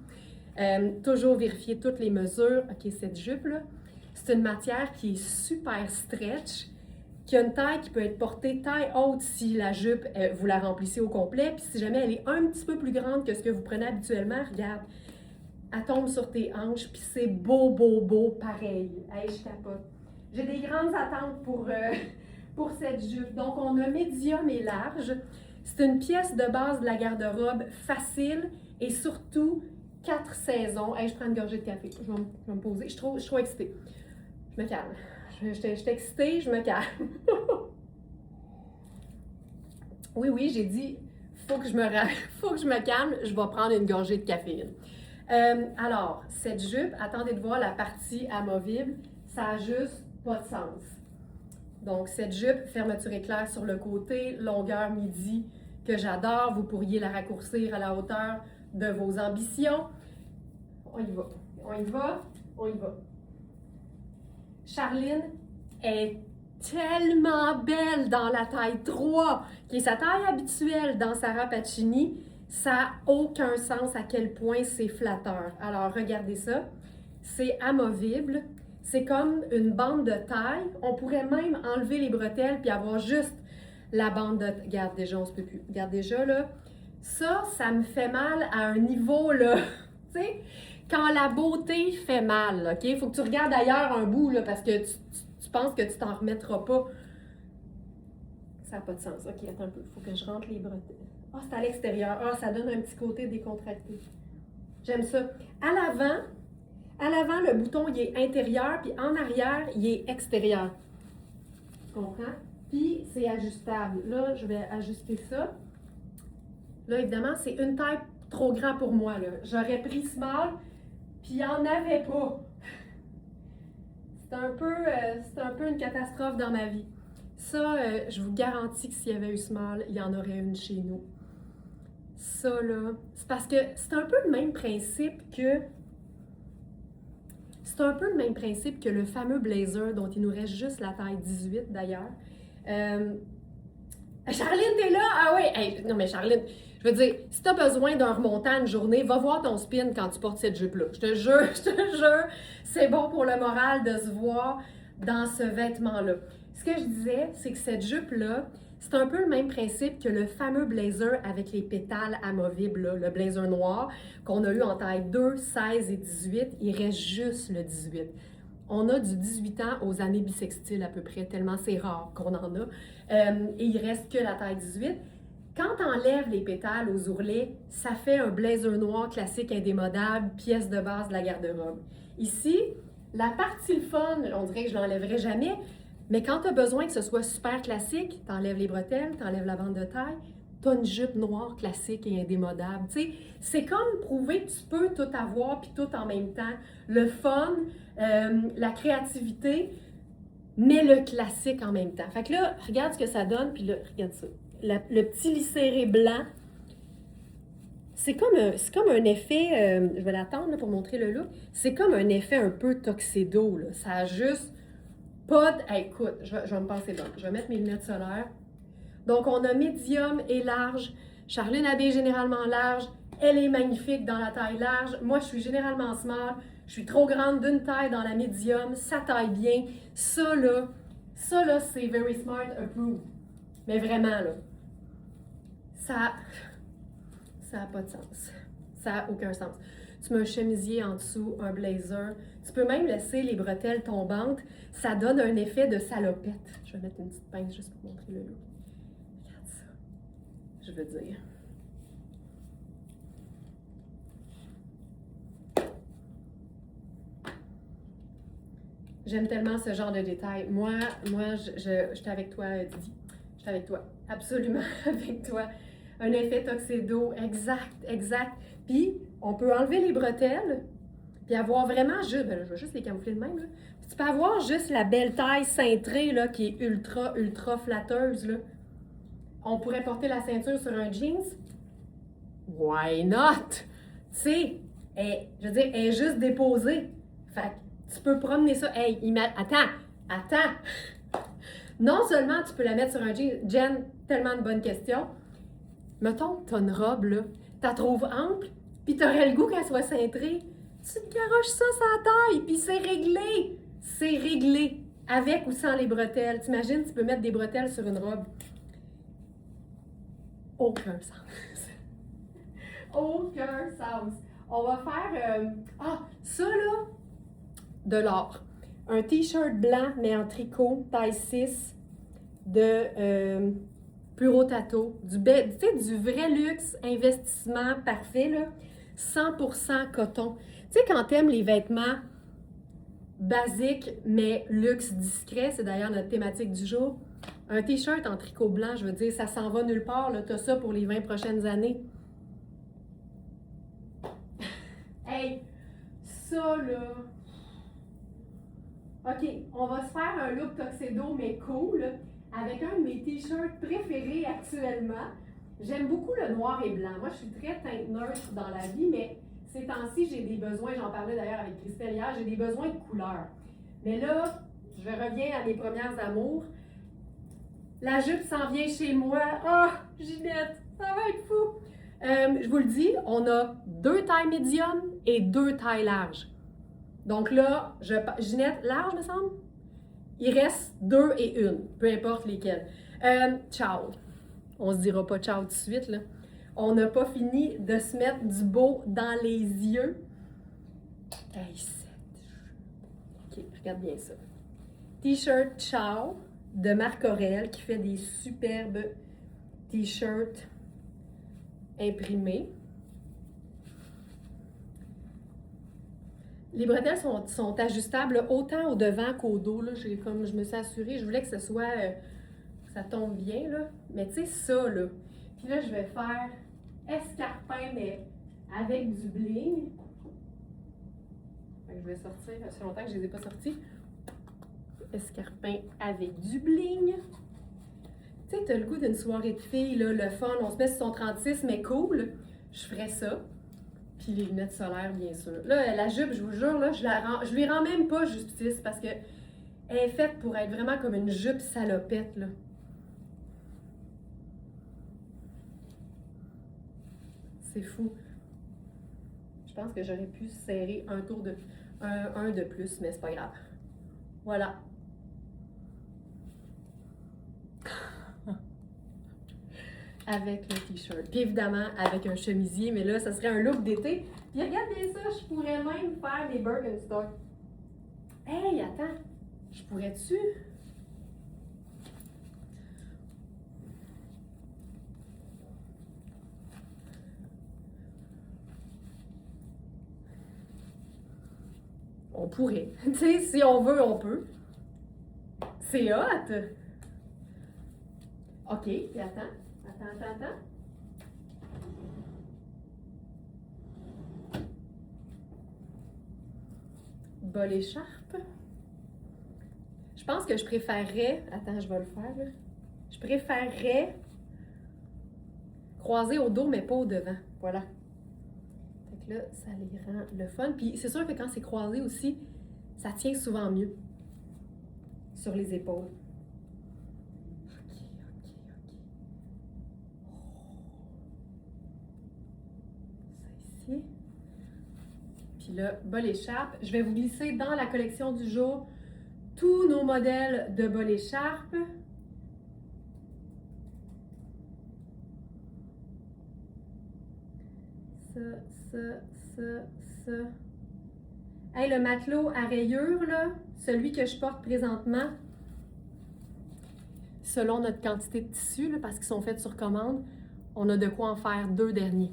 Toujours vérifier toutes les mesures. OK, cette jupe-là, c'est une matière qui est super stretch, qui a une taille qui peut être portée taille haute si la jupe, vous la remplissez au complet. Puis si jamais elle est un petit peu plus grande que ce que vous prenez habituellement, regarde, elle tombe sur tes hanches, puis c'est beau, beau, beau, pareil. Hey, je capote. J'ai des grandes attentes pour cette jupe. Donc, on a médium et large. C'est une pièce de base de la garde-robe facile et surtout 4 saisons. Hey, je prends une gorgée de café. Je vais me poser. Je suis trop excitée. Je me calme. Je suis excitée, je me calme. Oui, j'ai dit, faut que je me calme, je vais prendre une gorgée de caféine. Alors, cette jupe, attendez de voir la partie amovible, ça n'a juste pas de sens. Donc, cette jupe, fermeture éclair sur le côté, longueur midi que j'adore. Vous pourriez la raccourcir à la hauteur de vos ambitions. On y va, on y va, on y va. Charline est tellement belle dans la taille 3, qui est sa taille habituelle dans Sarah Pacini. Ça n'a aucun sens à quel point c'est flatteur. Alors, regardez ça. C'est amovible. C'est comme une bande de taille. On pourrait même enlever les bretelles puis avoir juste la bande de... Regarde, déjà, on se peut plus. Regarde déjà, là. Ça me fait mal à un niveau, là. Tu sais, quand la beauté fait mal, OK? Il faut que tu regardes ailleurs un bout, là, parce que tu penses que tu t'en remettras pas. Ça n'a pas de sens. OK, attends un peu. Il faut que je rentre les bretelles. Ah, c'est à l'extérieur. Ah, ça donne un petit côté décontracté. J'aime ça. À l'avant, le bouton, il est intérieur, puis en arrière, il est extérieur. Tu comprends? Puis, c'est ajustable. Là, je vais ajuster ça. Là, évidemment, c'est une taille trop grande pour moi, là. J'aurais pris small, puis il n'y en avait pas. C'est un peu une catastrophe dans ma vie. Ça, je vous garantis que s'il y avait eu small, il y en aurait une chez nous. Ça, là, c'est parce que c'est un peu le même principe que... C'est un peu le même principe que le fameux blazer dont il nous reste juste la taille 18 d'ailleurs. Charline, t'es là? Ah oui! Hey, non, mais Charline, je veux dire, si t'as besoin d'un remontant une journée, va voir ton spin quand tu portes cette jupe-là. Je te jure, je te jure, c'est bon pour le moral de se voir dans ce vêtement-là. Ce que je disais, c'est que cette jupe-là, c'est un peu le même principe que le fameux blazer avec les pétales amovibles, là, le blazer noir qu'on a eu en taille 2, 16 et 18. Il reste juste le 18. On a du 18 ans aux années bissextiles à peu près, tellement c'est rare qu'on en a. Et il reste que la taille 18. Quand tu enlèves les pétales aux ourlets, ça fait un blazer noir classique indémodable, pièce de base de la garde-robe. Ici, la partie le fun, on dirait que je l'enlèverai jamais, mais quand tu as besoin que ce soit super classique, tu enlèves les bretelles, tu enlèves la bande de taille, tu as une jupe noire classique et indémodable. Tu sais, c'est comme prouver que tu peux tout avoir puis tout en même temps. Le fun, la créativité, mais le classique en même temps. Fait que là, regarde ce que ça donne, puis là, regarde ça. Le petit lisséré blanc, c'est comme un effet, je vais l'attendre pour montrer le look, c'est comme un effet un peu tuxedo, là. Ça a juste pas de... Hey, écoute, je vais me passer bon. Je vais mettre mes lunettes solaires. Donc, on a médium et large. Charline habille généralement large. Elle est magnifique dans la taille large. Moi, je suis généralement small. Je suis trop grande d'une taille dans la médium. Ça taille bien. Ça, là, c'est very smart approved. Mais vraiment, là, ça n'a pas de sens. Ça n'a aucun sens. Tu mets un chemisier en dessous, un blazer. Tu peux même laisser les bretelles tombantes. Ça donne un effet de salopette. Je vais mettre une petite pince juste pour montrer le look. Regarde ça. Je veux dire. J'aime tellement ce genre de détails. Moi, je suis avec toi, Didi. Je suis avec toi. Absolument avec toi. Un effet tuxedo, exact. Puis, on peut enlever les bretelles, puis avoir vraiment juste, ben là, je vais juste les camoufler de même, là. Puis tu peux avoir juste la belle taille cintrée, là, qui est ultra flatteuse, là. On pourrait porter la ceinture sur un jeans. Why not? Tu sais, je veux dire, elle est juste déposée. Fait que tu peux promener ça. Hey, attends! Non seulement tu peux la mettre sur un jean, Jen, tellement de bonnes questions. Mettons que t'as une robe, là, t'as trouves ample, puis t'aurais le goût qu'elle soit cintrée. Tu te garoches ça sa taille, puis c'est réglé. C'est réglé. Avec ou sans les bretelles. T'imagines, tu peux mettre des bretelles sur une robe. Aucun sens. Aucun sens. On va faire... ça là, de l'or. Un t-shirt blanc, mais en tricot, taille 6, de Puro Tato. Du vrai luxe, investissement parfait, là. 100% coton. Tu sais, quand t'aimes les vêtements basiques, mais luxe discret, c'est d'ailleurs notre thématique du jour, un t-shirt en tricot blanc, je veux dire, ça s'en va nulle part, là. T'as ça pour les 20 prochaines années. Hey, ça, là... OK, on va se faire un look tuxedo, mais cool, avec un de mes t-shirts préférés actuellement. J'aime beaucoup le noir et blanc. Moi, je suis très teinte neutre dans la vie, mais ces temps-ci, j'ai des besoins, j'en parlais d'ailleurs avec Christelle hier, j'ai des besoins de couleur. Mais là, je reviens à mes premières amours. La jupe s'en vient chez moi. Ah, Ginette, ça va être fou! Je vous le dis, on a 2 tailles médium et 2 tailles larges. Donc là, Ginette, large, me semble? Il reste 2 et 1, peu importe lesquelles. Ciao. On se dira pas ciao tout de suite, là. On n'a pas fini de se mettre du beau dans les yeux. Hey, OK, regarde bien ça. T-shirt ciao de Marc Aurèle qui fait des superbes t-shirts imprimés. Les bretelles sont ajustables autant au devant qu'au dos. Là. Comme je me suis assurée, je voulais que ce soit, que ça tombe bien. Là. Mais tu sais, ça, là. Puis là, je vais faire escarpin, mais avec du bling. Fait que je vais sortir, ça fait longtemps que je ne les ai pas sortis. Escarpin avec du bling. Tu sais, tu as le goût d'une soirée de filles, là, le fun, on se met sur son 36, mais cool. Je ferais ça. Puis les lunettes solaires, bien sûr. Là, la jupe, je vous jure, là, je lui rends même pas justice parce qu'elle est faite pour être vraiment comme une jupe salopette, là. C'est fou. Je pense que j'aurais pu serrer un de plus, mais c'est pas grave. Voilà. Avec le t-shirt. Puis évidemment, avec un chemisier, mais là, ça serait un look d'été. Puis regarde bien ça, je pourrais même faire des Birkenstock. Hey, attends, je pourrais-tu? On pourrait. Tu sais, si on veut, on peut. C'est hot! OK, puis attends. Bas l'écharpe. Je pense que je préférerais... Attends, je vais le faire, là. Je préférerais croiser au dos, mais pas au devant. Voilà. Fait que là, ça les rend le fun. Puis c'est sûr que quand c'est croisé aussi, ça tient souvent mieux sur les épaules. OK. Ça ici. Puis là, bas l'écharpe. Je vais vous glisser dans la collection du jour tous nos modèles de bas l'écharpe. Ça. Hey, le matelot à rayures, là, celui que je porte présentement, selon notre quantité de tissu, là, parce qu'ils sont faits sur commande, on a de quoi en faire 2 derniers.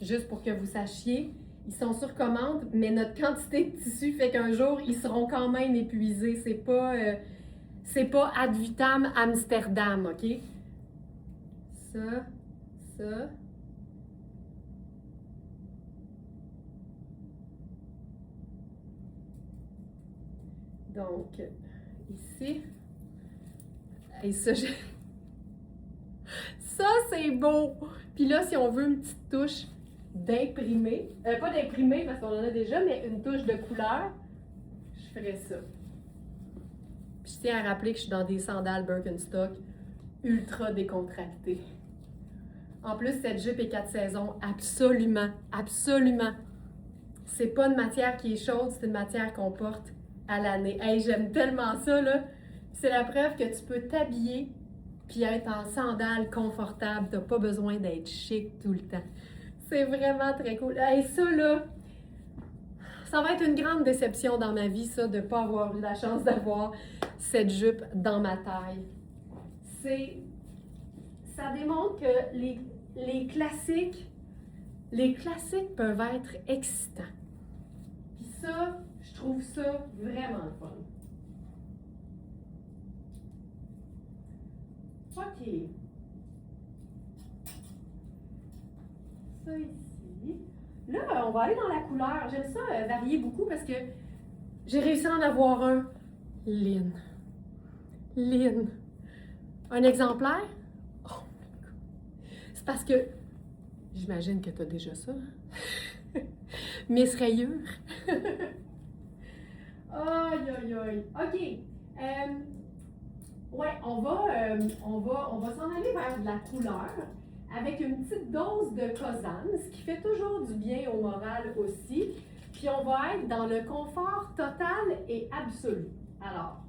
Juste pour que vous sachiez, ils sont sur commande, mais notre quantité de tissu fait qu'un jour, ils seront quand même épuisés. C'est pas ad vitam Amsterdam, OK? Ça. Donc, ici. Et ça, ça, c'est beau! Puis là, si on veut une petite touche d'imprimé, pas d'imprimé parce qu'on en a déjà, mais une touche de couleur, je ferais ça. Puis je tiens à rappeler que je suis dans des sandales Birkenstock ultra décontractées. En plus, cette jupe est 4 saisons, absolument. C'est pas une matière qui est chaude, c'est une matière qu'on porte à l'année. Hey, j'aime tellement ça, là. C'est la preuve que tu peux t'habiller puis être en sandales confortable. T'as pas besoin d'être chic tout le temps. C'est vraiment très cool. Hey, ça, là, ça va être une grande déception dans ma vie, ça, de pas avoir eu la chance d'avoir cette jupe dans ma taille. Ça démontre que les classiques peuvent être excitants. Puis ça, je trouve ça vraiment le fun. OK. Ça ici. Là, on va aller dans la couleur. J'aime ça varier beaucoup parce que j'ai réussi à en avoir un. Lynn. Un exemplaire? Oh my God. C'est parce que j'imagine que tu as déjà ça. Miss Rayure. Aïe. OK. Ouais, on va s'en aller vers de la couleur avec une petite dose de Cosane, ce qui fait toujours du bien au moral aussi. Puis on va être dans le confort total et absolu. Alors,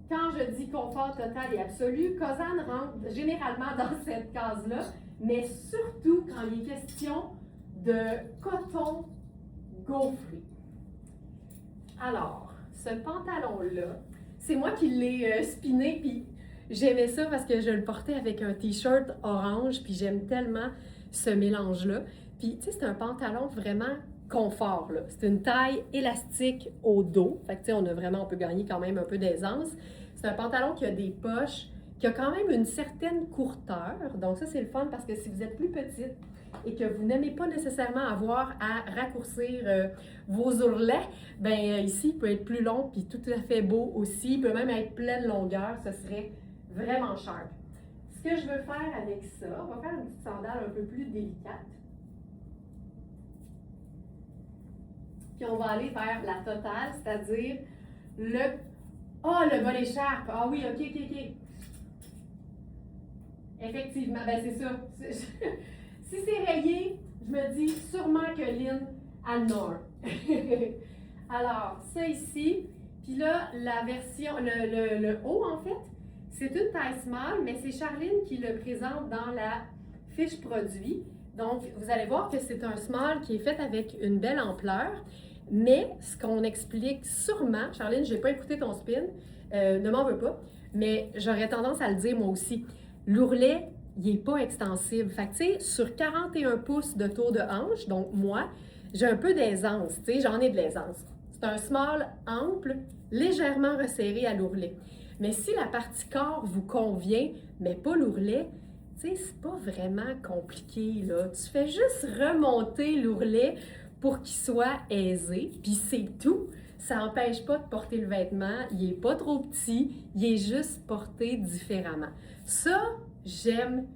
quand je dis confort total et absolu, Cosane rentre généralement dans cette case-là, mais surtout quand il est question de coton gaufré. Alors, ce pantalon-là, c'est moi qui l'ai spiné, puis j'aimais ça parce que je le portais avec un t-shirt orange, puis j'aime tellement ce mélange-là. Puis, tu sais, c'est un pantalon vraiment confort, là. C'est une taille élastique au dos. Fait que, tu sais, on peut gagner quand même un peu d'aisance. C'est un pantalon qui a des poches, qui a quand même une certaine courteur. Donc ça, c'est le fun parce que si vous êtes plus petite et que vous n'aimez pas nécessairement avoir à raccourcir vos ourlets, ben ici, il peut être plus long puis tout à fait beau aussi. Il peut même être pleine longueur. Ce serait vraiment sharp. Ce que je veux faire avec ça, on va faire une petite sandale un peu plus délicate. Puis on va aller vers la totale, c'est-à-dire le bas d'écharpe. Ah oui, OK. Effectivement, ben c'est ça. Si c'est rayé, je me dis sûrement que Lynn a le nord. Alors, ça ici, puis là, la version, le haut en fait, c'est une taille small, mais c'est Charline qui le présente dans la fiche produit. Donc, vous allez voir que c'est un small qui est fait avec une belle ampleur, mais ce qu'on explique sûrement, Charline, je n'ai pas écouté ton spin, ne m'en veux pas, mais j'aurais tendance à le dire moi aussi. L'ourlet, il n'est pas extensible. Fait que, tu sais, sur 41 pouces de tour de hanche, donc moi, j'ai un peu d'aisance, tu sais, j'en ai de l'aisance. C'est un small ample, légèrement resserré à l'ourlet. Mais si la partie corps vous convient, mais pas l'ourlet, tu sais, c'est pas vraiment compliqué, là. Tu fais juste remonter l'ourlet pour qu'il soit aisé, puis c'est tout. Ça n'empêche pas de porter le vêtement, il n'est pas trop petit, il est juste porté différemment. Ça, j'aime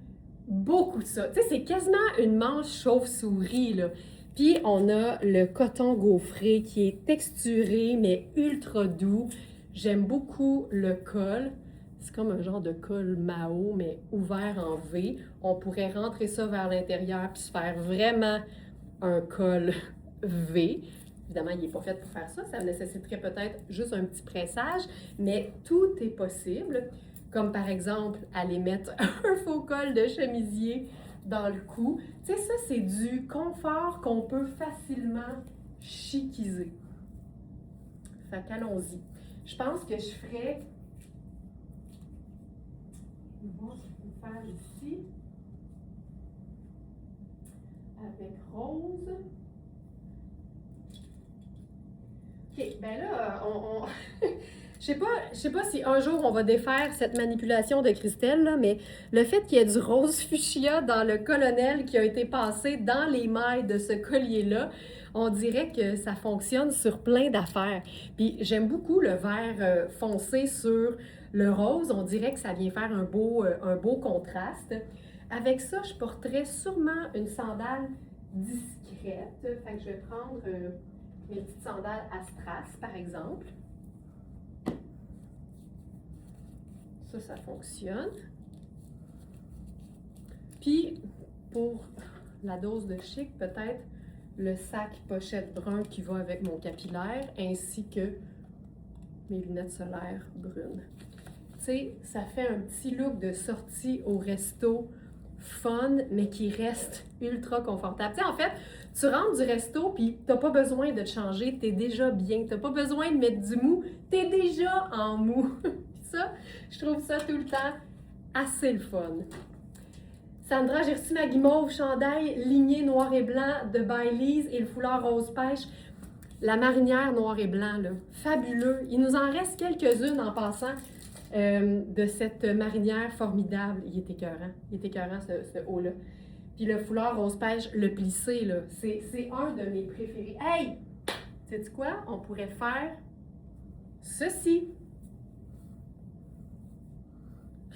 beaucoup ça. Tu sais, c'est quasiment une manche chauve-souris, là. Puis on a le coton gaufré qui est texturé, mais ultra doux. J'aime beaucoup le col. C'est comme un genre de col Mao, mais ouvert en V. On pourrait rentrer ça vers l'intérieur puis se faire vraiment un col V. Évidemment, il n'est pas fait pour faire ça. Ça nécessiterait peut-être juste un petit pressage, mais tout est possible. Comme par exemple, aller mettre un faux col de chemisier dans le cou. Tu sais, ça, c'est du confort qu'on peut facilement chiquiser. Fait qu'allons-y. Je pense que je ferais... Je vais voir ce qu'on peut faire ici. Avec rose. OK, ben là, Je sais pas si un jour on va défaire cette manipulation de Christelle, là, mais le fait qu'il y ait du rose fuchsia dans le colonel qui a été passé dans les mailles de ce collier-là, on dirait que ça fonctionne sur plein d'affaires. Puis j'aime beaucoup le vert foncé sur le rose. On dirait que ça vient faire un beau contraste. Avec ça, je porterais sûrement une sandale discrète. Fait que je vais prendre mes petites sandales à strass, par exemple. Ça fonctionne. Puis, pour la dose de chic, peut-être le sac pochette brun qui va avec mon capillaire, ainsi que mes lunettes solaires brunes. Tu sais, ça fait un petit look de sortie au resto fun, mais qui reste ultra confortable. Tu sais, en fait, tu rentres du resto, puis t'as pas besoin de te changer, t'es déjà bien. T'as pas besoin de mettre du mou, t'es déjà en mou. Ça, je trouve ça tout le temps assez le fun. Sandra, j'ai reçu ma guimauve chandail ligné noir et blanc de Baileys et le foulard rose pêche. La marinière noir et blanc, là, fabuleux. Il nous en reste quelques-unes en passant de cette marinière formidable. Il est écœurant ce haut-là. Puis le foulard rose pêche, le plissé, là, c'est un de mes préférés. Hey! Sais-tu quoi? On pourrait faire ceci.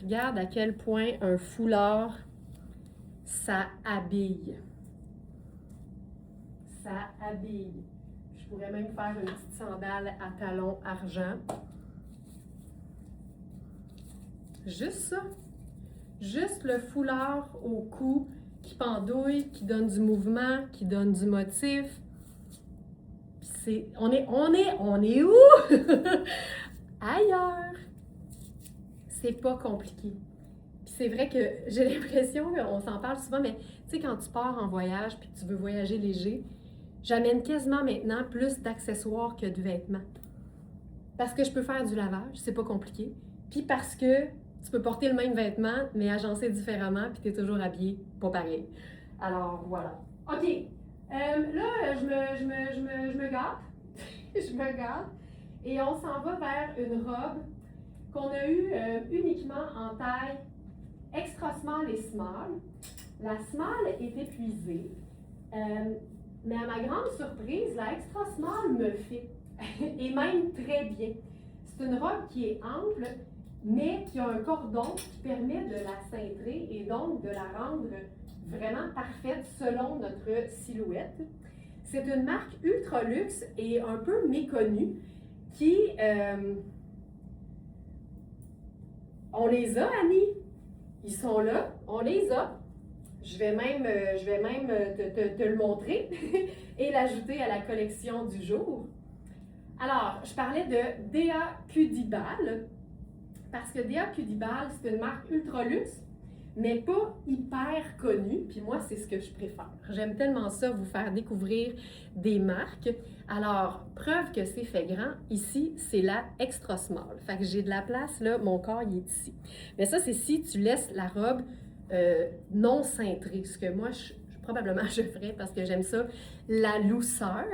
Regarde à quel point un foulard, ça habille. Ça habille. Je pourrais même faire une petite sandale à talons argent. Juste ça. Juste le foulard au cou qui pendouille, qui donne du mouvement, qui donne du motif. On est où? Ailleurs. C'est pas compliqué. Puis c'est vrai que j'ai l'impression qu'on s'en parle souvent, mais tu sais, quand tu pars en voyage puis que tu veux voyager léger, j'amène quasiment maintenant plus d'accessoires que de vêtements. Parce que je peux faire du lavage, c'est pas compliqué. Puis parce que tu peux porter le même vêtement, mais agencé différemment, puis tu es toujours habillé pas pareil. Alors, voilà. OK. Là, je me gâte. Je me gâte. Et on s'en va vers une robe qu'on a eue uniquement en taille extra small et small. La small est épuisée. Mais à ma grande surprise, la extra small me fait. Et même très bien. C'est une robe qui est ample, mais qui a un cordon qui permet de la cintrer et donc de la rendre vraiment parfaite selon notre silhouette. C'est une marque ultra luxe et un peu méconnue qui... on les a, Annie. Ils sont là. On les a. Je vais même te le montrer et l'ajouter à la collection du jour. Alors, je parlais de Dea Cudibal, parce que Dea Cudibal, c'est une marque ultra luxe, mais pas hyper connue, puis moi, c'est ce que je préfère. J'aime tellement ça, vous faire découvrir des marques. Alors, preuve que c'est fait grand, ici, c'est la extra small. Fait que j'ai de la place, là, mon corps, il est ici. Mais ça, c'est si tu laisses la robe non cintrée, ce que moi, probablement je ferais parce que j'aime ça, la douceur.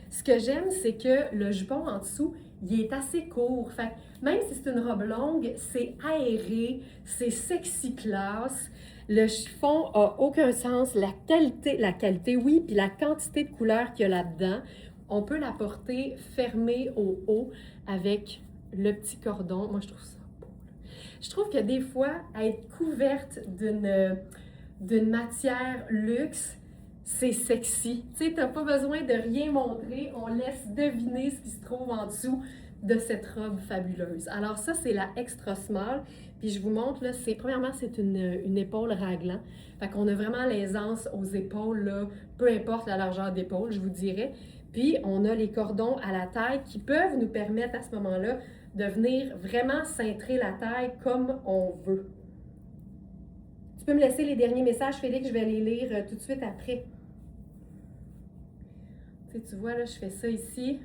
Ce que j'aime, c'est que le jupon en dessous, il est assez court. Fait que même si c'est une robe longue, c'est aéré, c'est sexy classe. Le chiffon a aucun sens. La qualité, oui, puis la quantité de couleurs qu'il y a là-dedans, on peut la porter fermée au haut avec le petit cordon. Moi, je trouve ça beau. Je trouve que des fois, être couverte d'une matière luxe, c'est sexy. Tu sais, t'as pas besoin de rien montrer, on laisse deviner ce qui se trouve en dessous de cette robe fabuleuse. Alors ça, c'est la extra small. Puis je vous montre, là, premièrement, c'est une épaule raglan. Fait qu'on a vraiment l'aisance aux épaules, là, peu importe la largeur d'épaule, je vous dirais. Puis on a les cordons à la taille qui peuvent nous permettre à ce moment-là de venir vraiment cintrer la taille comme on veut. Tu peux me laisser les derniers messages, Félix, je vais les lire tout de suite après. Tu vois, là, je fais ça ici.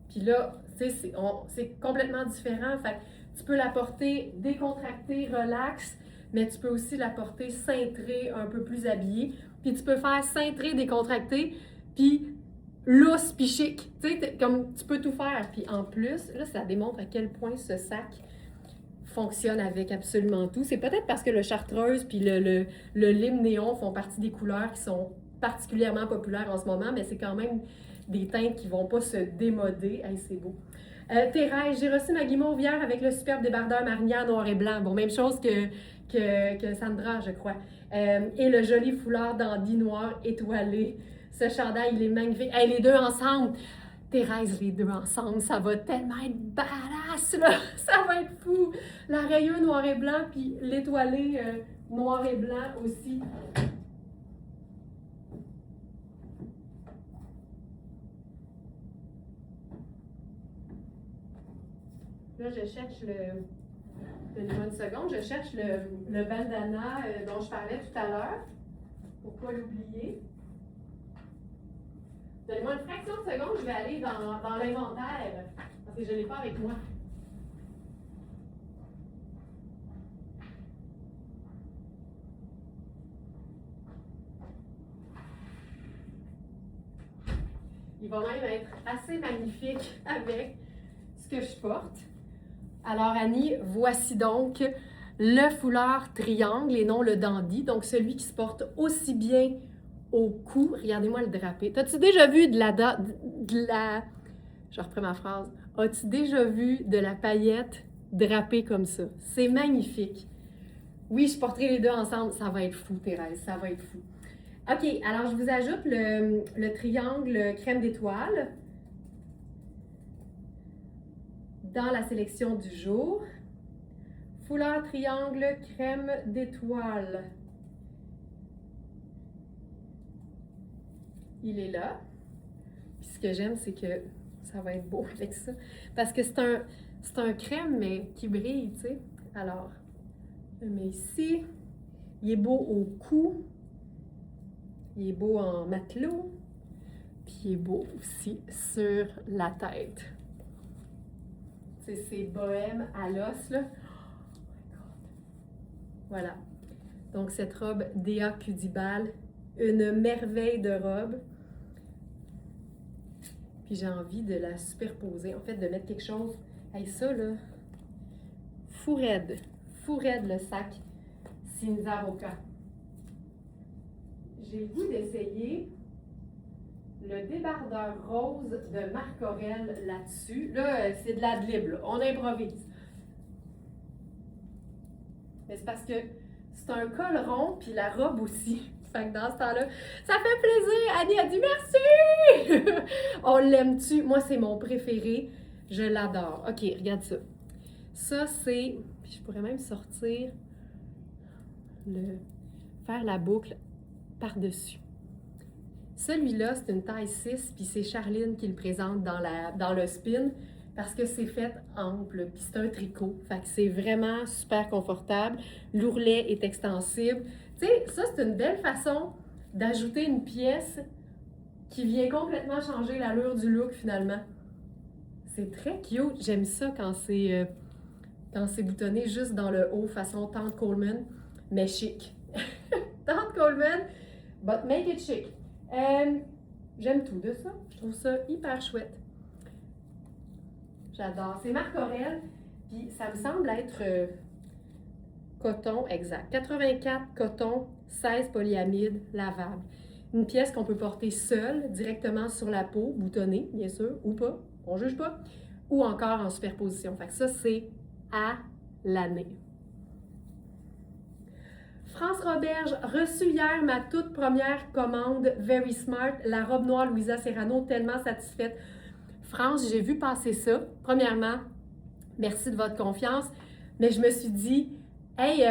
Puis là, c'est complètement différent. Fait que tu peux la porter décontractée, relax, mais tu peux aussi la porter cintrée, un peu plus habillée. Puis tu peux faire cintrée, décontractée, puis lousse, puis chic. Tu sais, comme tu peux tout faire. Puis en plus, là, ça démontre à quel point ce sac fonctionne avec absolument tout. C'est peut-être parce que le chartreuse puis le lime néon font partie des couleurs qui sont particulièrement populaires en ce moment, mais c'est quand même des teintes qui ne vont pas se démoder. Hey, c'est beau. Thérèse, j'ai reçu ma guimauve hier avec le superbe débardeur marinière noir et blanc. Bon, même chose que Sandra, je crois. Et le joli foulard dandy noir étoilé. Ce chandail, il est magnifique. Hey, les deux ensemble. Thérèse, les deux ensemble, ça va tellement être badass, là! Ça va être fou! La rayure noir et blanc, puis l'étoilé noir et blanc aussi. Là, je cherche donnez-moi une seconde, je cherche le bandana dont je parlais tout à l'heure, pour ne pas l'oublier. Donnez-moi une fraction de seconde, je vais aller dans l'inventaire, parce que je ne l'ai pas avec moi. Il va même être assez magnifique avec ce que je porte. Alors Annie, voici donc le foulard triangle et non le dandy, donc celui qui se porte aussi bien au cou. Regardez-moi le drapé. T'as-tu déjà vu de la... Je reprends ma phrase. As-tu déjà vu de la paillette drapée comme ça? C'est magnifique. Oui, je porterai les deux ensemble. Ça va être fou, Thérèse. Ça va être fou. OK, alors je vous ajoute le triangle crème d'étoile dans la sélection du jour. Foulard triangle crème d'étoile. Il est là. Puis ce que j'aime, c'est que ça va être beau avec ça. Parce que c'est un crème, mais qui brille, tu sais. Alors, je le mets ici. Il est beau au cou. Il est beau en matelot. Puis il est beau aussi sur la tête. Tu sais, c'est bohème à l'os, là. Oh my God. Voilà. Donc, cette robe Dea Cudibal, une merveille de robe. Puis j'ai envie de la superposer, en fait, de mettre quelque chose. Hey, ça, là, fou raide le sac Cinzaroca. J'ai le goût d'essayer le débardeur rose de Marc Aurèle là-dessus. Là, c'est de l'ad-lib, là. On improvise. Mais c'est parce que c'est un col rond, puis la robe aussi. Fait que dans ce temps-là, ça fait plaisir! Annie a dit merci! On l'aime-tu? Moi, c'est mon préféré. Je l'adore. OK, regarde ça. Ça, c'est... Puis je pourrais même sortir faire la boucle par-dessus. Celui-là, c'est une taille 6, puis c'est Charline qui le présente dans le spin parce que c'est fait ample, puis c'est un tricot. Fait que c'est vraiment super confortable. L'ourlet est extensible. Tu sais, ça, c'est une belle façon d'ajouter une pièce qui vient complètement changer l'allure du look, finalement. C'est très cute. J'aime ça quand c'est boutonné juste dans le haut, façon Tante Coleman, mais chic. Tante Coleman, but make it chic. J'aime tout de ça. Je trouve ça hyper chouette. J'adore. C'est Marc Aurèle, puis ça me semble être coton, exact. 84 coton, 16 polyamide, lavable. Une pièce qu'on peut porter seule, directement sur la peau, boutonnée, bien sûr, ou pas, on juge pas, ou encore en superposition. Fait que ça, c'est à l'année. France Roberge, reçu hier ma toute première commande Very Smart, la robe noire Louisa Serrano, tellement satisfaite. France, j'ai vu passer ça. Premièrement, merci de votre confiance, mais je me suis dit, hey,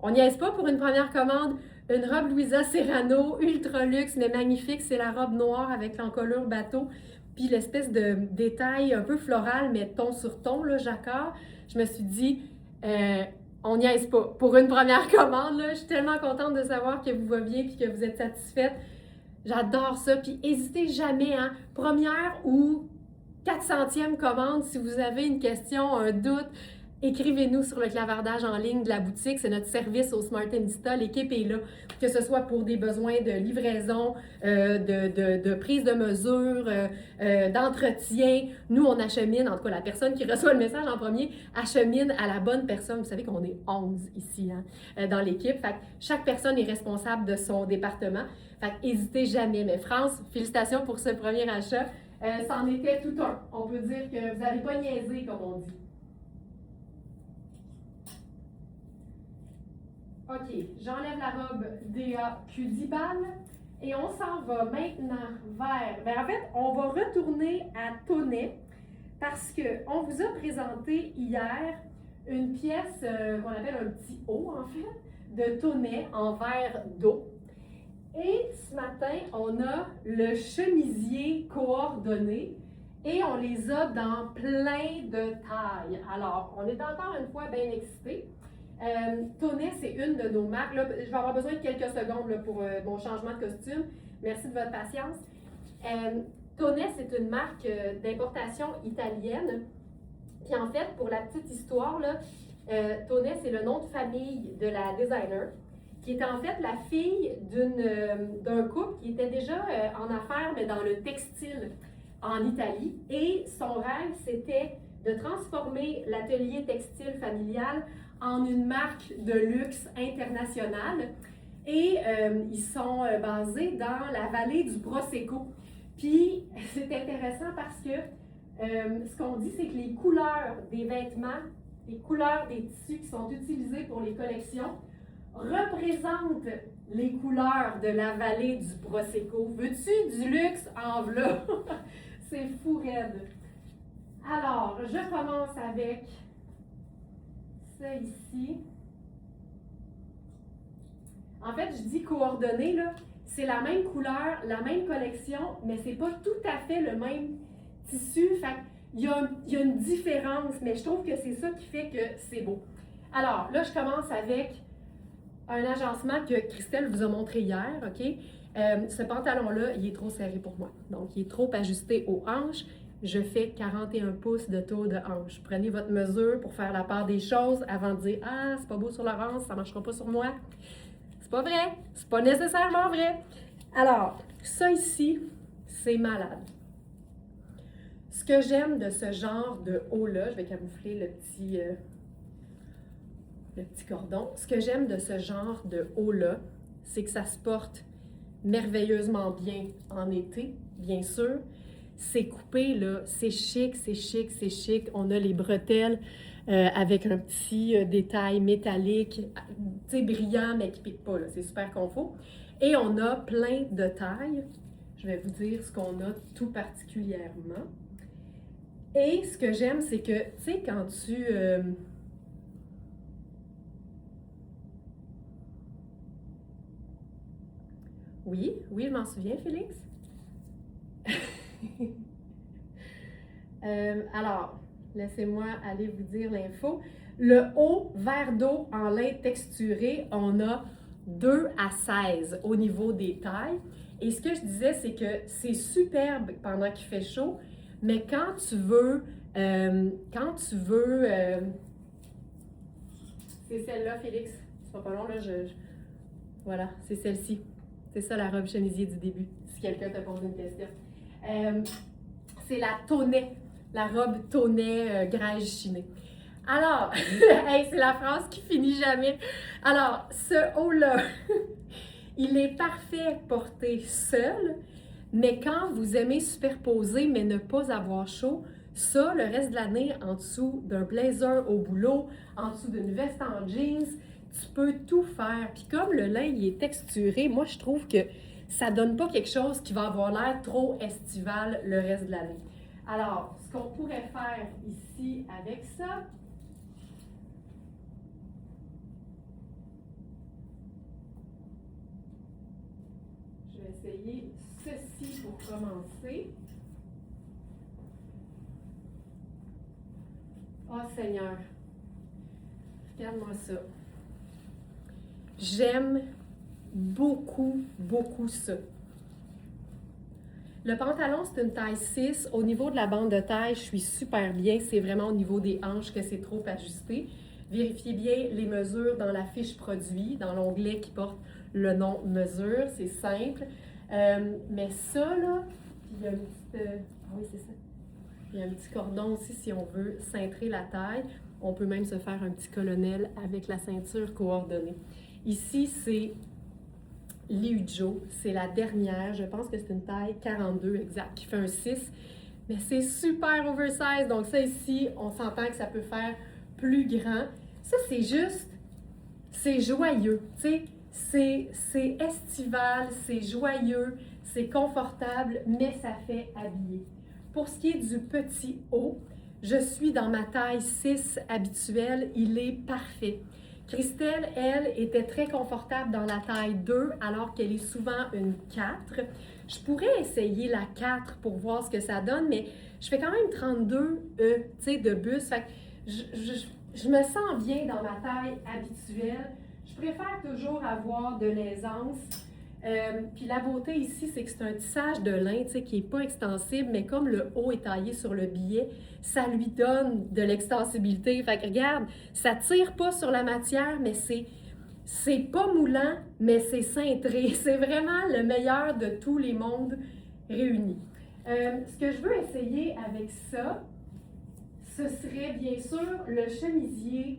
on n'y est pas pour une première commande. Une robe Louisa Serrano, ultra luxe, mais magnifique. C'est la robe noire avec l'encolure bateau, puis l'espèce de détail un peu floral, mais ton sur ton, là, jacquard. Je me suis dit, on n'y est pas pour une première commande. Là. Je suis tellement contente de savoir que vous va bien et que vous êtes satisfaite. J'adore ça. Puis n'hésitez jamais, hein, première ou 400e commande, si vous avez une question, un doute, écrivez-nous sur le clavardage en ligne de la boutique. C'est notre service au Smartenista. L'équipe est là, que ce soit pour des besoins de livraison, de prise de mesure, d'entretien. Nous, on achemine, en tout cas, la personne qui reçoit le message en premier achemine à la bonne personne. Vous savez qu'on est 11 ici, hein, dans l'équipe. Fait que chaque personne est responsable de son département. Fait que n'hésitez jamais. Mais France, félicitations pour ce premier achat. C'en était tout un. On peut dire que vous n'avez pas niaisé, comme on dit. OK, j'enlève la robe DAQ 10 balles et on s'en va maintenant vers... en fait, on va retourner à Tonnet parce qu'on vous a présenté hier une pièce qu'on appelle un petit haut, en fait, de Tonnet en verre d'eau. Et ce matin, on a le chemisier coordonné et on les a dans plein de tailles. Alors, on est encore une fois bien excités. Tonnet, c'est une de nos marques. Là, je vais avoir besoin de quelques secondes là, pour mon changement de costume. Merci de votre patience. Tonnet, c'est une marque d'importation italienne. Puis en fait, pour la petite histoire, là, Tonnet, c'est le nom de famille de la designer, qui était en fait la fille d'un couple qui était déjà en affaires, mais dans le textile en Italie. Et son rêve, c'était de transformer l'atelier textile familial en une marque de luxe internationale. Et ils sont basés dans la vallée du Prosecco. Puis, c'est intéressant parce que ce qu'on dit, c'est que les couleurs des vêtements, les couleurs des tissus qui sont utilisés pour les collections représentent les couleurs de la vallée du Prosecco. Veux-tu du luxe en v'là? C'est fou raide. Alors, je commence avec ça ici. En fait, je dis coordonnées, là. C'est la même couleur, la même collection, mais c'est pas tout à fait le même tissu. Fait qu'il y a une différence, mais je trouve que c'est ça qui fait que c'est beau. Alors, là, je commence avec un agencement que Christelle vous a montré hier, OK? Ce pantalon-là, il est trop serré pour moi. Donc, il est trop ajusté aux hanches. Je fais 41 pouces de tour de hanche. Prenez votre mesure pour faire la part des choses avant de dire « Ah, c'est pas beau sur la hanche, ça marchera pas sur moi. » C'est pas vrai. C'est pas nécessairement vrai. Alors, ça ici, c'est malade. Ce que j'aime de ce genre de haut-là, je vais camoufler le petit cordon. Ce que j'aime de ce genre de haut-là, c'est que ça se porte merveilleusement bien en été, bien sûr. C'est coupé, là, c'est chic, c'est chic, c'est chic. On a les bretelles avec un petit détail métallique, tu sais, brillant, mais qui ne pique pas, là. C'est super confort. Et on a plein de tailles. Je vais vous dire ce qu'on a tout particulièrement. Et ce que j'aime, c'est que, tu sais, quand tu... Oui, oui, je m'en souviens, Félix. Alors, laissez-moi aller vous dire l'info. Le haut verre d'eau en lin texturé, on a 2 à 16 au niveau des tailles. Et ce que je disais, c'est que c'est superbe pendant qu'il fait chaud, mais quand tu veux, c'est celle-là, Félix. C'est pas long, là, voilà, c'est celle-ci. C'est ça la robe chemisier du début, si quelqu'un te pose une question. C'est la tonnet, la robe tonnet grège chinée. Alors, hey, c'est la phrase qui finit jamais. Alors, ce haut-là, il est parfait porté seul, mais quand vous aimez superposer mais ne pas avoir chaud, ça, le reste de l'année, en dessous d'un blazer au boulot, en dessous d'une veste en jeans, tu peux tout faire. Puis comme le lin, il est texturé, moi, je trouve que ça donne pas quelque chose qui va avoir l'air trop estival le reste de l'année. Alors, ce qu'on pourrait faire ici avec ça, je vais essayer ceci pour commencer. Oh Seigneur, regarde-moi ça. J'aime beaucoup, beaucoup ça. Le pantalon, c'est une taille 6. Au niveau de la bande de taille, je suis super bien. C'est vraiment au niveau des hanches que c'est trop ajusté. Vérifiez bien les mesures dans la fiche produit, dans l'onglet qui porte le nom mesure. C'est simple. Mais ça, là, puis il y a une petite... Ah oui, c'est ça. Il y a un petit cordon aussi si on veut cintrer la taille. On peut même se faire un petit colonel avec la ceinture coordonnée. Ici, c'est Liujo, c'est la dernière. Je pense que c'est une taille 42 exact, qui fait un 6. Mais c'est super oversize. Donc ça ici, on s'entend que ça peut faire plus grand. Ça, c'est juste, c'est joyeux. Tu sais, c'est estival, c'est joyeux, c'est confortable, mais ça fait habiller. Pour ce qui est du petit haut, je suis dans ma taille 6 habituelle. Il est parfait. Christelle, elle, était très confortable dans la taille 2 alors qu'elle est souvent une 4. Je pourrais essayer la 4 pour voir ce que ça donne, mais je fais quand même 32 tu sais, de bus. Fait que je me sens bien dans ma taille habituelle. Je préfère toujours avoir de l'aisance. Puis la beauté ici, c'est que c'est un tissage de lin, tu sais, qui n'est pas extensible, mais comme le haut est taillé sur le billet, ça lui donne de l'extensibilité. Fait que regarde, ça tire pas sur la matière, mais c'est pas moulant, mais c'est cintré. C'est vraiment le meilleur de tous les mondes réunis. Ce que je veux essayer avec ça, ce serait bien sûr le chemisier,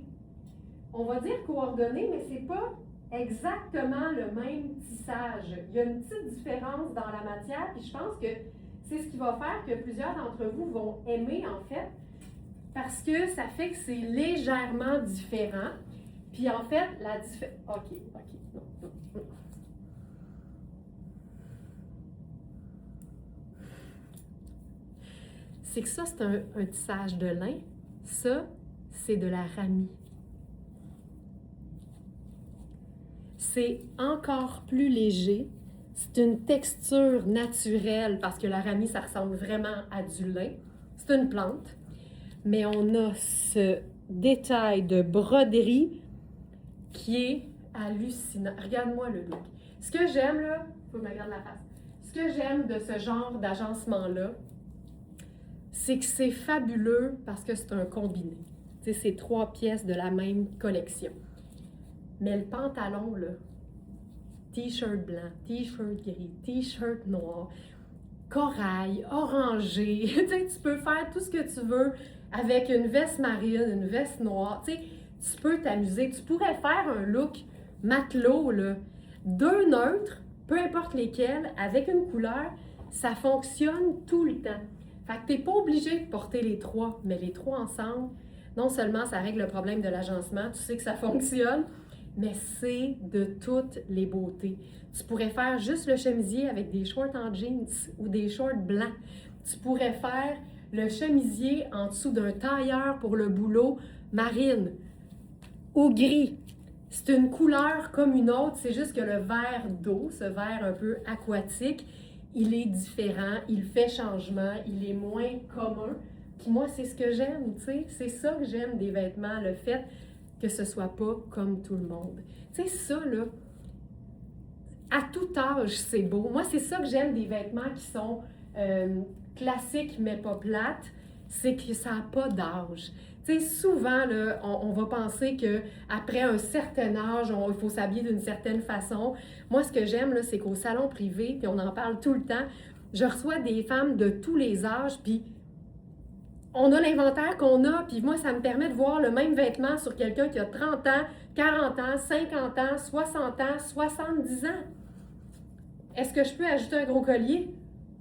on va dire coordonné, mais c'est pas exactement le même tissage. Il y a une petite différence dans la matière, puis je pense que c'est ce qui va faire que plusieurs d'entre vous vont aimer en fait, parce que ça fait que c'est légèrement différent. Puis en fait, la différence... OK, non. C'est que ça, c'est un tissage de lin. Ça, c'est de la ramie. C'est encore plus léger. C'est une texture naturelle parce que la ramie, ça ressemble vraiment à du lin. C'est une plante. Mais on a ce détail de broderie qui est hallucinant. Regarde-moi le look. Ce que j'aime, là, faut que je me regarde la face. Ce que j'aime de ce genre d'agencement-là, c'est que c'est fabuleux parce que c'est un combiné. Tu sais, c'est 3 pièces de la même collection. Mais le pantalon, là, t-shirt blanc, t-shirt gris, t-shirt noir, corail, orangé, tu sais, tu peux faire tout ce que tu veux avec une veste marine, une veste noire, tu sais, tu peux t'amuser. Tu pourrais faire un look matelot, là, 2 neutres, peu importe lesquels, avec une couleur, ça fonctionne tout le temps. Fait que t'es pas obligé de porter les 3, mais les 3 ensemble, non seulement ça règle le problème de l'agencement, tu sais que ça fonctionne, mais c'est de toutes les beautés. Tu pourrais faire juste le chemisier avec des shorts en jeans ou des shorts blancs. Tu pourrais faire le chemisier en dessous d'un tailleur pour le boulot marine ou gris. C'est une couleur comme une autre, c'est juste que le vert d'eau, ce vert un peu aquatique, il est différent, il fait changement, il est moins commun. Puis moi, c'est ce que j'aime, tu sais. C'est ça que j'aime des vêtements, le fait que ce soit pas comme tout le monde. Tu sais, ça, là, à tout âge, c'est beau. Moi, c'est ça que j'aime des vêtements qui sont classiques, mais pas plates, c'est que ça n'a pas d'âge. Tu sais, souvent, là, on va penser qu'après un certain âge, il faut s'habiller d'une certaine façon. Moi, ce que j'aime, là, c'est qu'au salon privé, puis on en parle tout le temps, je reçois des femmes de tous les âges, puis on a l'inventaire qu'on a, puis moi, ça me permet de voir le même vêtement sur quelqu'un qui a 30 ans, 40 ans, 50 ans, 60 ans, 70 ans. Est-ce que je peux ajouter un gros collier?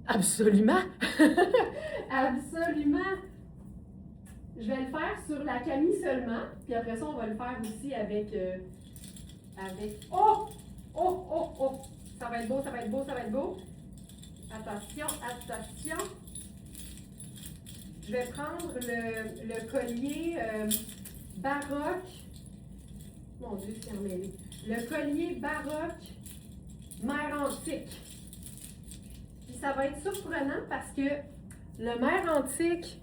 Absolument! Absolument! Je vais le faire sur la camille seulement, puis après ça, on va le faire aussi avec... Oh! Oh, oh, oh! Ça va être beau, ça va être beau, ça va être beau. Attention, attention! Je vais prendre le collier baroque. Mon Dieu, c'est emmêlé. Le collier baroque mère antique. Puis ça va être surprenant parce que le mère antique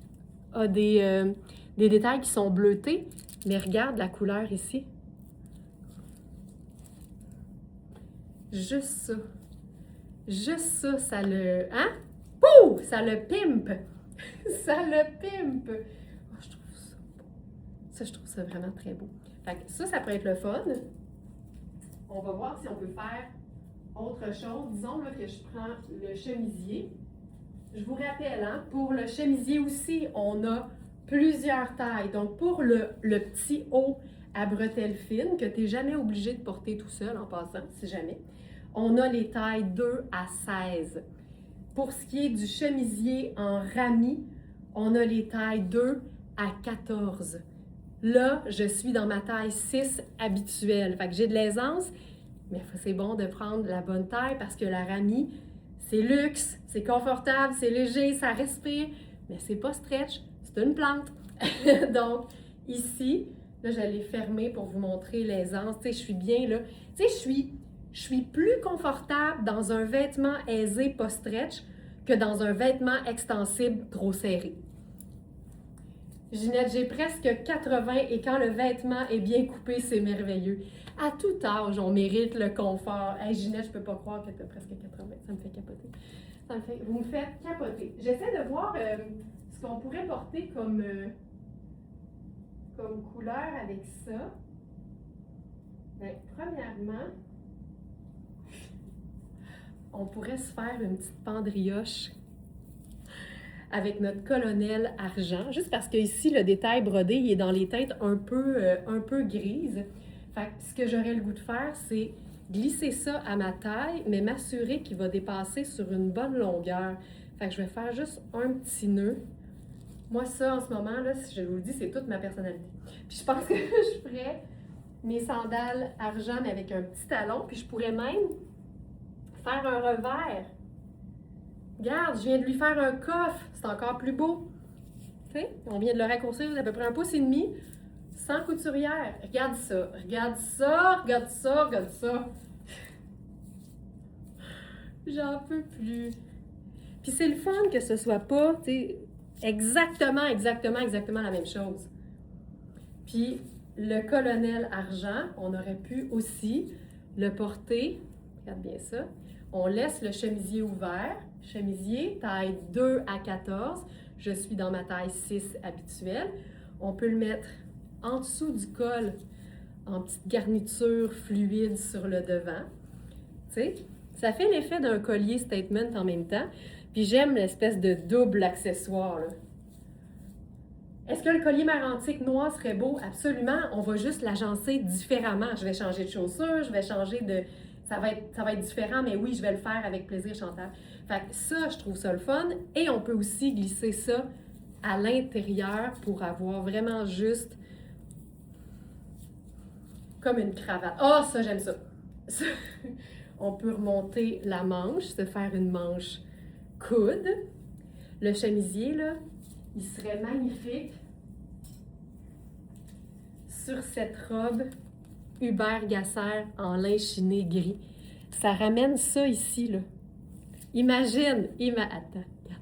a des détails qui sont bleutés, mais regarde la couleur ici. Juste ça. Juste ça, ça le... Hein? Pouh! Ça le pimpe! Ça le pimpe! Oh, je trouve ça beau. Ça, je trouve ça vraiment très beau. Fait que ça pourrait être le fun. On va voir si on peut faire autre chose. Disons là, que je prends le chemisier. Je vous rappelle, hein, pour le chemisier aussi, on a plusieurs tailles. Donc, pour le petit haut à bretelles fines, que tu n'es jamais obligé de porter tout seul en passant, si jamais, on a les tailles 2 à 16. Pour ce qui est du chemisier en rami, on a les tailles 2 à 14. Là, je suis dans ma taille 6 habituelle. Fait que j'ai de l'aisance, mais c'est bon de prendre la bonne taille parce que la rami, c'est luxe, c'est confortable, c'est léger, ça respire, mais c'est pas stretch, c'est une plante. Donc, ici, là, j'allais fermer pour vous montrer l'aisance. Tu sais, je suis bien là. Tu sais, je suis plus confortable dans un vêtement aisé, pas stretch, que dans un vêtement extensible trop serré. Ginette, j'ai presque 80 et quand le vêtement est bien coupé, c'est merveilleux. À tout âge, on mérite le confort. Hey, Ginette, je peux pas croire que tu as presque 80. Ça me fait capoter. Vous me faites capoter. J'essaie de voir ce qu'on pourrait porter comme couleur avec ça. Bien, premièrement, on pourrait se faire une petite pendrioche avec notre colonel argent, juste parce que ici le détail brodé, il est dans les teintes un peu grises. Fait que ce que j'aurais le goût de faire, c'est glisser ça à ma taille, mais m'assurer qu'il va dépasser sur une bonne longueur. Fait que je vais faire juste un petit nœud. Moi, ça, en ce moment, là, si je vous le dis, c'est toute ma personnalité. Puis je pense que je ferais mes sandales argent, mais avec un petit talon, puis je pourrais même faire un revers. Regarde, je viens de lui faire un coffre, c'est encore plus beau. Tu sais, on vient de le raccourcir d'à peu près 1,5 pouce, sans couturière. Regarde ça, regarde ça, regarde ça, regarde ça. J'en peux plus. Puis c'est le fun que ce soit pas, tu sais, exactement la même chose. Puis le colonel argent, on aurait pu aussi le porter, regarde bien ça, on laisse le chemisier ouvert, chemisier taille 2 à 14, je suis dans ma taille 6 habituelle, on peut le mettre en dessous du col, en petite garniture fluide sur le devant, tu sais, ça fait l'effet d'un collier statement en même temps, puis j'aime l'espèce de double accessoire, là. Est-ce que le collier mère antique noir serait beau? Absolument. On va juste l'agencer différemment. Je vais changer de chaussures, je vais changer de... Ça va être différent, mais oui, je vais le faire avec plaisir, Chantal. Fait que ça, je trouve ça le fun. Et on peut aussi glisser ça à l'intérieur pour avoir vraiment juste comme une cravate. Ah, ça, j'aime ça. On peut remonter la manche, se faire une manche coude. Le chemisier, là, il serait magnifique sur cette robe Hubert Gasser en lin chiné gris. Ça ramène ça ici, là. Imagine, attends, regarde.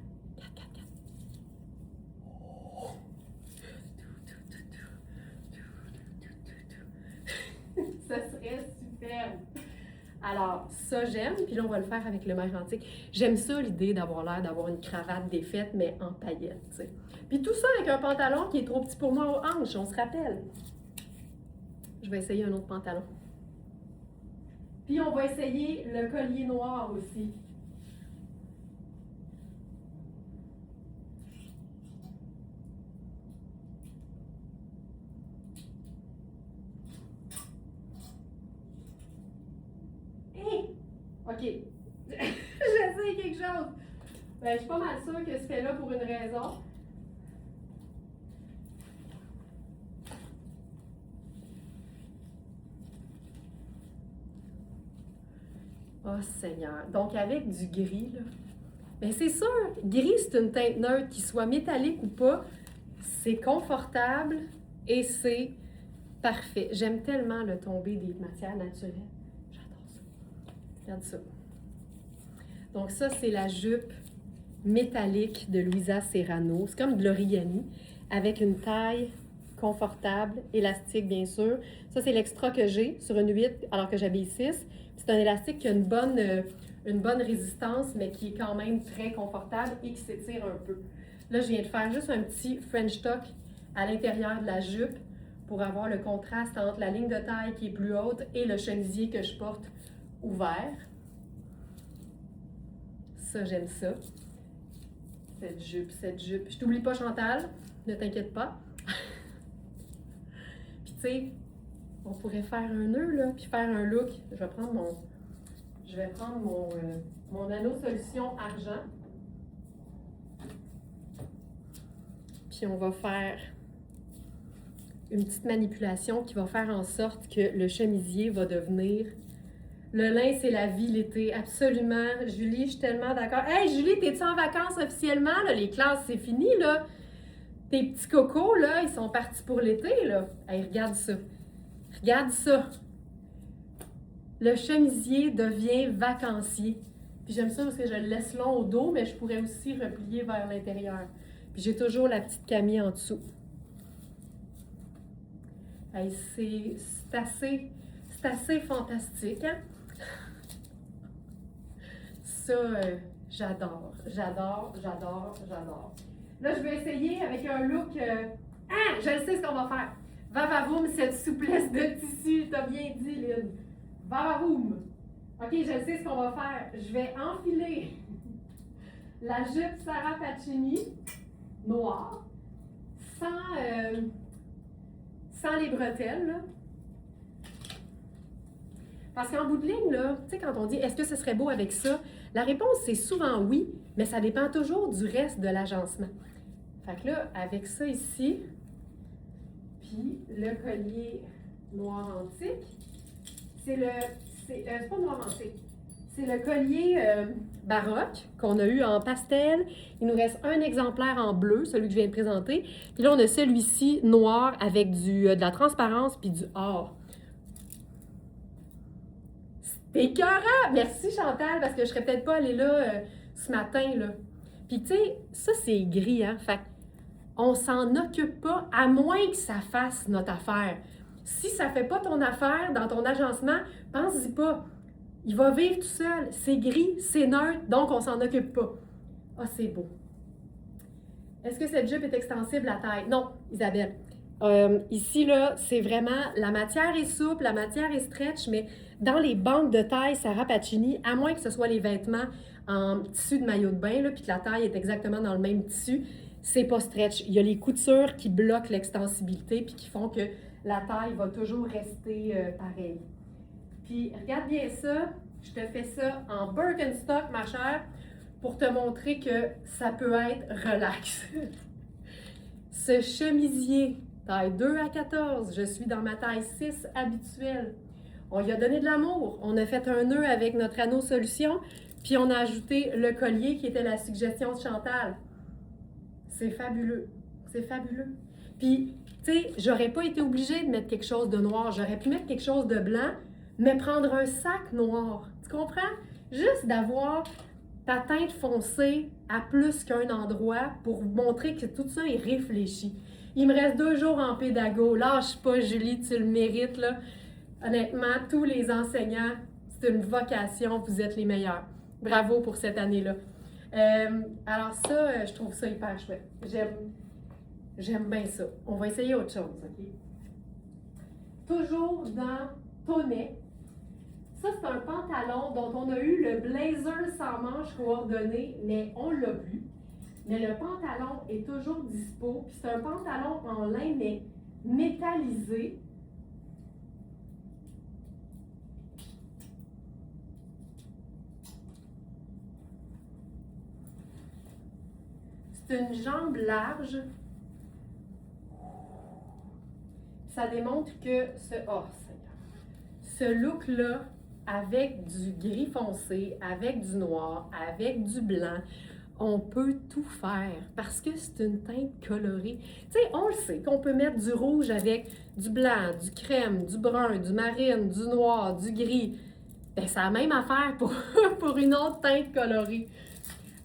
Ça serait superbe. Alors, ça, j'aime. Puis là, on va le faire avec le maire antique. J'aime ça, l'idée d'avoir l'air d'avoir une cravate défaite, mais en paillettes, tu sais. Puis tout ça avec un pantalon qui est trop petit pour moi aux hanches, on se rappelle. Je vais essayer un autre pantalon. Puis on va essayer le collier noir aussi. Hey! OK. J'essaie quelque chose. Ben, je suis pas mal sûre que c'est fait là pour une raison. Oh Seigneur. Donc avec du gris, là. Bien c'est sûr, gris c'est une teinte neutre, qu'il soit métallique ou pas, c'est confortable et c'est parfait. J'aime tellement le tombé des matières naturelles. J'adore ça. Regarde ça. Donc ça, c'est la jupe métallique de Louisa Serrano. C'est comme de l'origami, avec une taille confortable, élastique bien sûr. Ça, c'est l'extra que j'ai sur une 8 alors que j'habille 6. C'est un élastique qui a une bonne résistance, mais qui est quand même très confortable et qui s'étire un peu. Là, je viens de faire juste un petit French tuck à l'intérieur de la jupe pour avoir le contraste entre la ligne de taille qui est plus haute et le chemisier que je porte ouvert. Ça, j'aime ça. Cette jupe. Je t'oublie pas, Chantal, ne t'inquiète pas. Puis tu sais, on pourrait faire un nœud, là, puis faire un look. Je vais prendre mon anneau solution argent. Puis on va faire une petite manipulation qui va faire en sorte que le chemisier va devenir... Le lin, c'est la vie l'été, absolument. Julie, je suis tellement d'accord. Hey, Julie, t'es-tu en vacances officiellement? Là? Les classes, c'est fini, là. Tes petits cocos, là, ils sont partis pour l'été, là. Hey, regarde ça. Regarde ça. Le chemisier devient vacancier. Puis j'aime ça parce que je le laisse long au dos, mais je pourrais aussi replier vers l'intérieur. Puis j'ai toujours la petite camille en dessous. Hey, c'est assez fantastique, hein? Ça, j'adore. Là, je vais essayer avec un look... Ah! Je le sais ce qu'on va faire. Vavavoum, cette souplesse de tissu. T'as bien dit, Lynn. Vavavoum. OK, je sais ce qu'on va faire. Je vais enfiler la jupe Sarah Pacini noire sans les bretelles, là. Parce qu'en bout de ligne, là, tu sais, quand on dit est-ce que ce serait beau avec ça, la réponse c'est souvent oui, mais ça dépend toujours du reste de l'agencement. Fait que là, avec ça ici, puis le collier noir antique, c'est pas noir antique, c'est le collier baroque qu'on a eu en pastel. Il nous reste un exemplaire en bleu, celui que je viens de présenter. Puis là, on a celui-ci noir avec de la transparence puis du or. T'es écœurant! Merci Chantal, parce que je serais peut-être pas allée là ce matin, là. Puis tu sais, ça c'est gris, hein? Fait on s'en occupe pas, à moins que ça fasse notre affaire. Si ça fait pas ton affaire dans ton agencement, pense-y pas. Il va vivre tout seul. C'est gris, c'est neutre, donc on s'en occupe pas. Ah, c'est beau. Est-ce que cette jupe est extensible à taille? Non, Isabelle. Ici, là, c'est vraiment, la matière est souple, la matière est stretch, mais dans les bandes de taille Sarah Pacini, à moins que ce soit les vêtements en tissu de maillot de bain, là, puis que la taille est exactement dans le même tissu, c'est pas stretch. Il y a les coutures qui bloquent l'extensibilité puis qui font que la taille va toujours rester pareille. Puis, regarde bien ça, je te fais ça en Birkenstock, ma chère, pour te montrer que ça peut être relax. Ce chemisier, taille 2 à 14, je suis dans ma taille 6 habituelle. On lui a donné de l'amour, on a fait un nœud avec notre anneau solution, puis on a ajouté le collier qui était la suggestion de Chantal. C'est fabuleux, c'est fabuleux. Puis, Tu sais, j'aurais pas été obligée de mettre quelque chose de noir. J'aurais pu mettre quelque chose de blanc, mais prendre un sac noir. Tu comprends? Juste d'avoir ta teinte foncée à plus qu'un endroit pour montrer que tout ça est réfléchi. Il me reste 2 jours en pédago. Lâche pas, Julie, tu le mérites, là. Honnêtement, tous les enseignants, c'est une vocation, vous êtes les meilleurs. Bravo pour cette année-là. Alors ça, je trouve ça hyper chouette. J'aime bien ça. On va essayer autre chose, OK? Toujours dans Tonnet. Ça, c'est un pantalon dont on a eu le blazer sans manches coordonnées, mais on l'a plus. Mais le pantalon est toujours dispo. Puis c'est un pantalon en lin, mais métallisé. C'est une jambe large. Ça démontre que ce look-là, avec du gris foncé, avec du noir, avec du blanc, on peut tout faire parce que c'est une teinte colorée. Tu sais, on le sait qu'on peut mettre du rouge avec du blanc, du crème, du brun, du marine, du noir, du gris. Ben, c'est la même affaire pour une autre teinte colorée.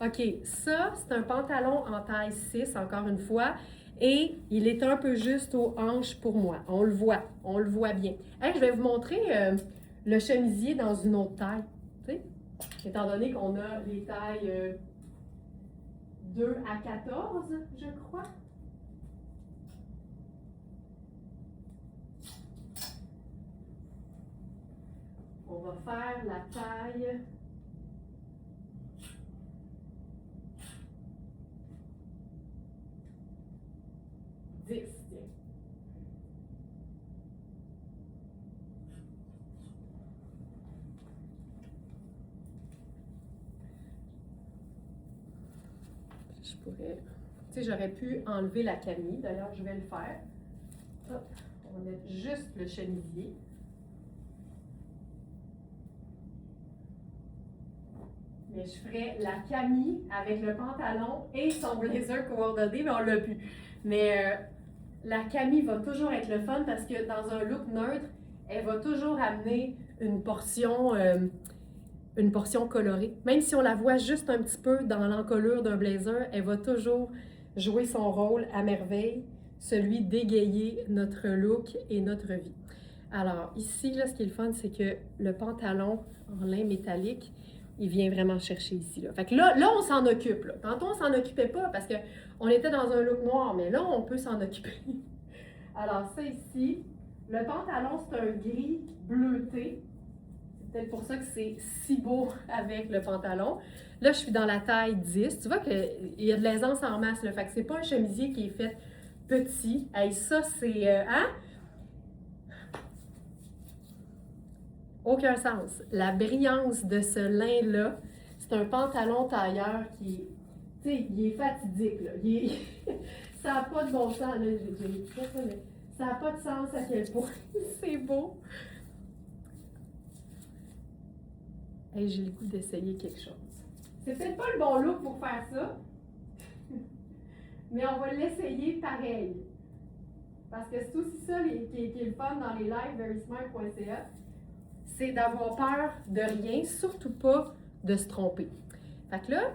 OK, ça, c'est un pantalon en taille 6, encore une fois, et il est un peu juste aux hanches pour moi. On le voit bien. Hey, je vais vous montrer le chemisier dans une autre taille, tu sais, étant donné qu'on a les tailles 2 à 14, je crois. On va faire la taille 10. Je pourrais... Tu sais, j'aurais pu enlever la camille. D'ailleurs, je vais le faire. Hop, on va mettre juste le chemisier. Mais je ferais la camille avec le pantalon et son blazer coordonné, mais on l'a plus. Mais la camille va toujours être le fun parce que dans un look neutre, elle va toujours amener une portion colorée. Même si on la voit juste un petit peu dans l'encolure d'un blazer, elle va toujours jouer son rôle à merveille, celui d'égayer notre look et notre vie. Alors ici, là, ce qui est le fun, c'est que le pantalon en lin métallique, il vient vraiment chercher ici. Là. Fait que là on s'en occupe. Là. Tantôt, on s'en occupait pas parce qu'on était dans un look noir, mais là, on peut s'en occuper. Alors ça ici, le pantalon, c'est un gris bleuté. C'est peut-être pour ça que c'est si beau avec le pantalon. Là, je suis dans la taille 10. Tu vois qu'il y a de l'aisance en masse. Là. Fait que c'est pas un chemisier qui est fait petit. Hey, ça, c'est... hein? Aucun sens. La brillance de ce lin-là, c'est un pantalon tailleur qui, tu sais, il est fatidique, là. Ça n'a pas de bon sens, là. Ça n'a pas de sens à quel point c'est beau. Hey, j'ai le goût d'essayer quelque chose. C'est peut-être pas le bon look pour faire ça, mais on va l'essayer pareil. Parce que c'est aussi ça qui est le fun dans les lives verysmart.ca. C'est d'avoir peur de rien, surtout pas de se tromper. Fait que là,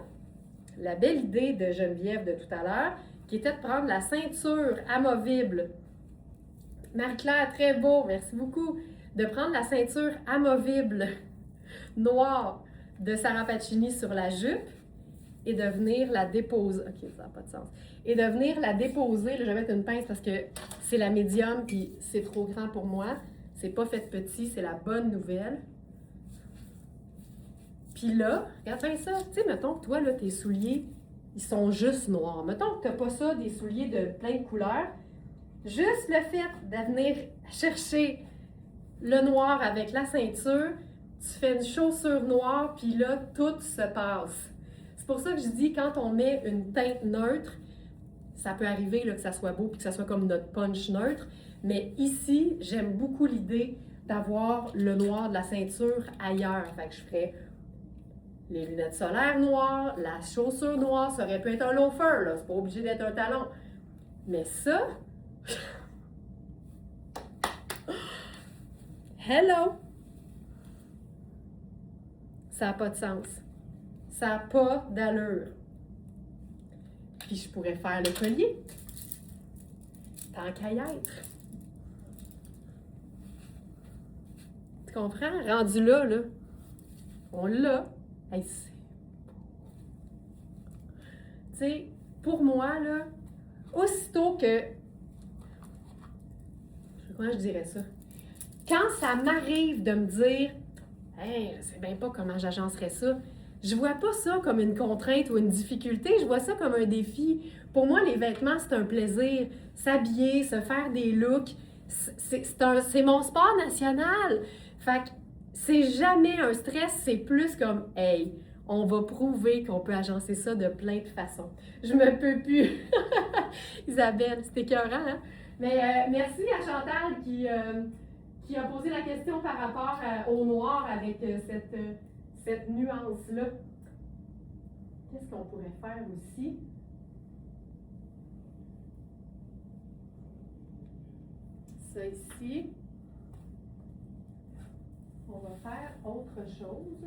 la belle idée de Geneviève de tout à l'heure, qui était de prendre la ceinture amovible. Marie-Claire, très beau, merci beaucoup. De prendre la ceinture amovible noire de Sarah Pacini sur la jupe et de venir la déposer. OK, ça n'a pas de sens. Et de venir la déposer, là, je vais mettre une pince parce que c'est la médium puis c'est trop grand pour moi. C'est pas fait petit, c'est la bonne nouvelle. Puis là, regarde bien ça. Tu sais, mettons que toi, là, tes souliers, ils sont juste noirs. Mettons que t'as pas ça, des souliers de plein de couleurs. Juste le fait de venir chercher le noir avec la ceinture, tu fais une chaussure noire, puis là, tout se passe. C'est pour ça que je dis, quand on met une teinte neutre, ça peut arriver là, que ça soit beau, puis que ça soit comme notre punch neutre. Mais ici, j'aime beaucoup l'idée d'avoir le noir de la ceinture ailleurs. Fait que je ferais les lunettes solaires noires, la chaussure noire, ça aurait pu être un loafer, là. C'est pas obligé d'être un talon. Mais ça, Hello! Ça n'a pas de sens. Ça n'a pas d'allure. Puis je pourrais faire le collier. Tant qu'à y être. Tu comprends? Rendu là, on l'a. Hey, tu sais, pour moi, là, aussitôt que... Comment je dirais ça? Quand ça m'arrive de me dire « Hey, je sais bien pas comment j'agencerais ça », je vois pas ça comme une contrainte ou une difficulté, je vois ça comme un défi. Pour moi, les vêtements, c'est un plaisir. S'habiller, se faire des looks, c'est mon sport national. Fait que c'est jamais un stress, c'est plus comme « Hey, on va prouver qu'on peut agencer ça de plein de façons. » Je me peux plus. Isabelle, c'était écœurant, hein? Mais merci à Chantal qui a posé la question par rapport au noir avec cette nuance-là. Qu'est-ce qu'on pourrait faire aussi? Ça ici. On va faire autre chose.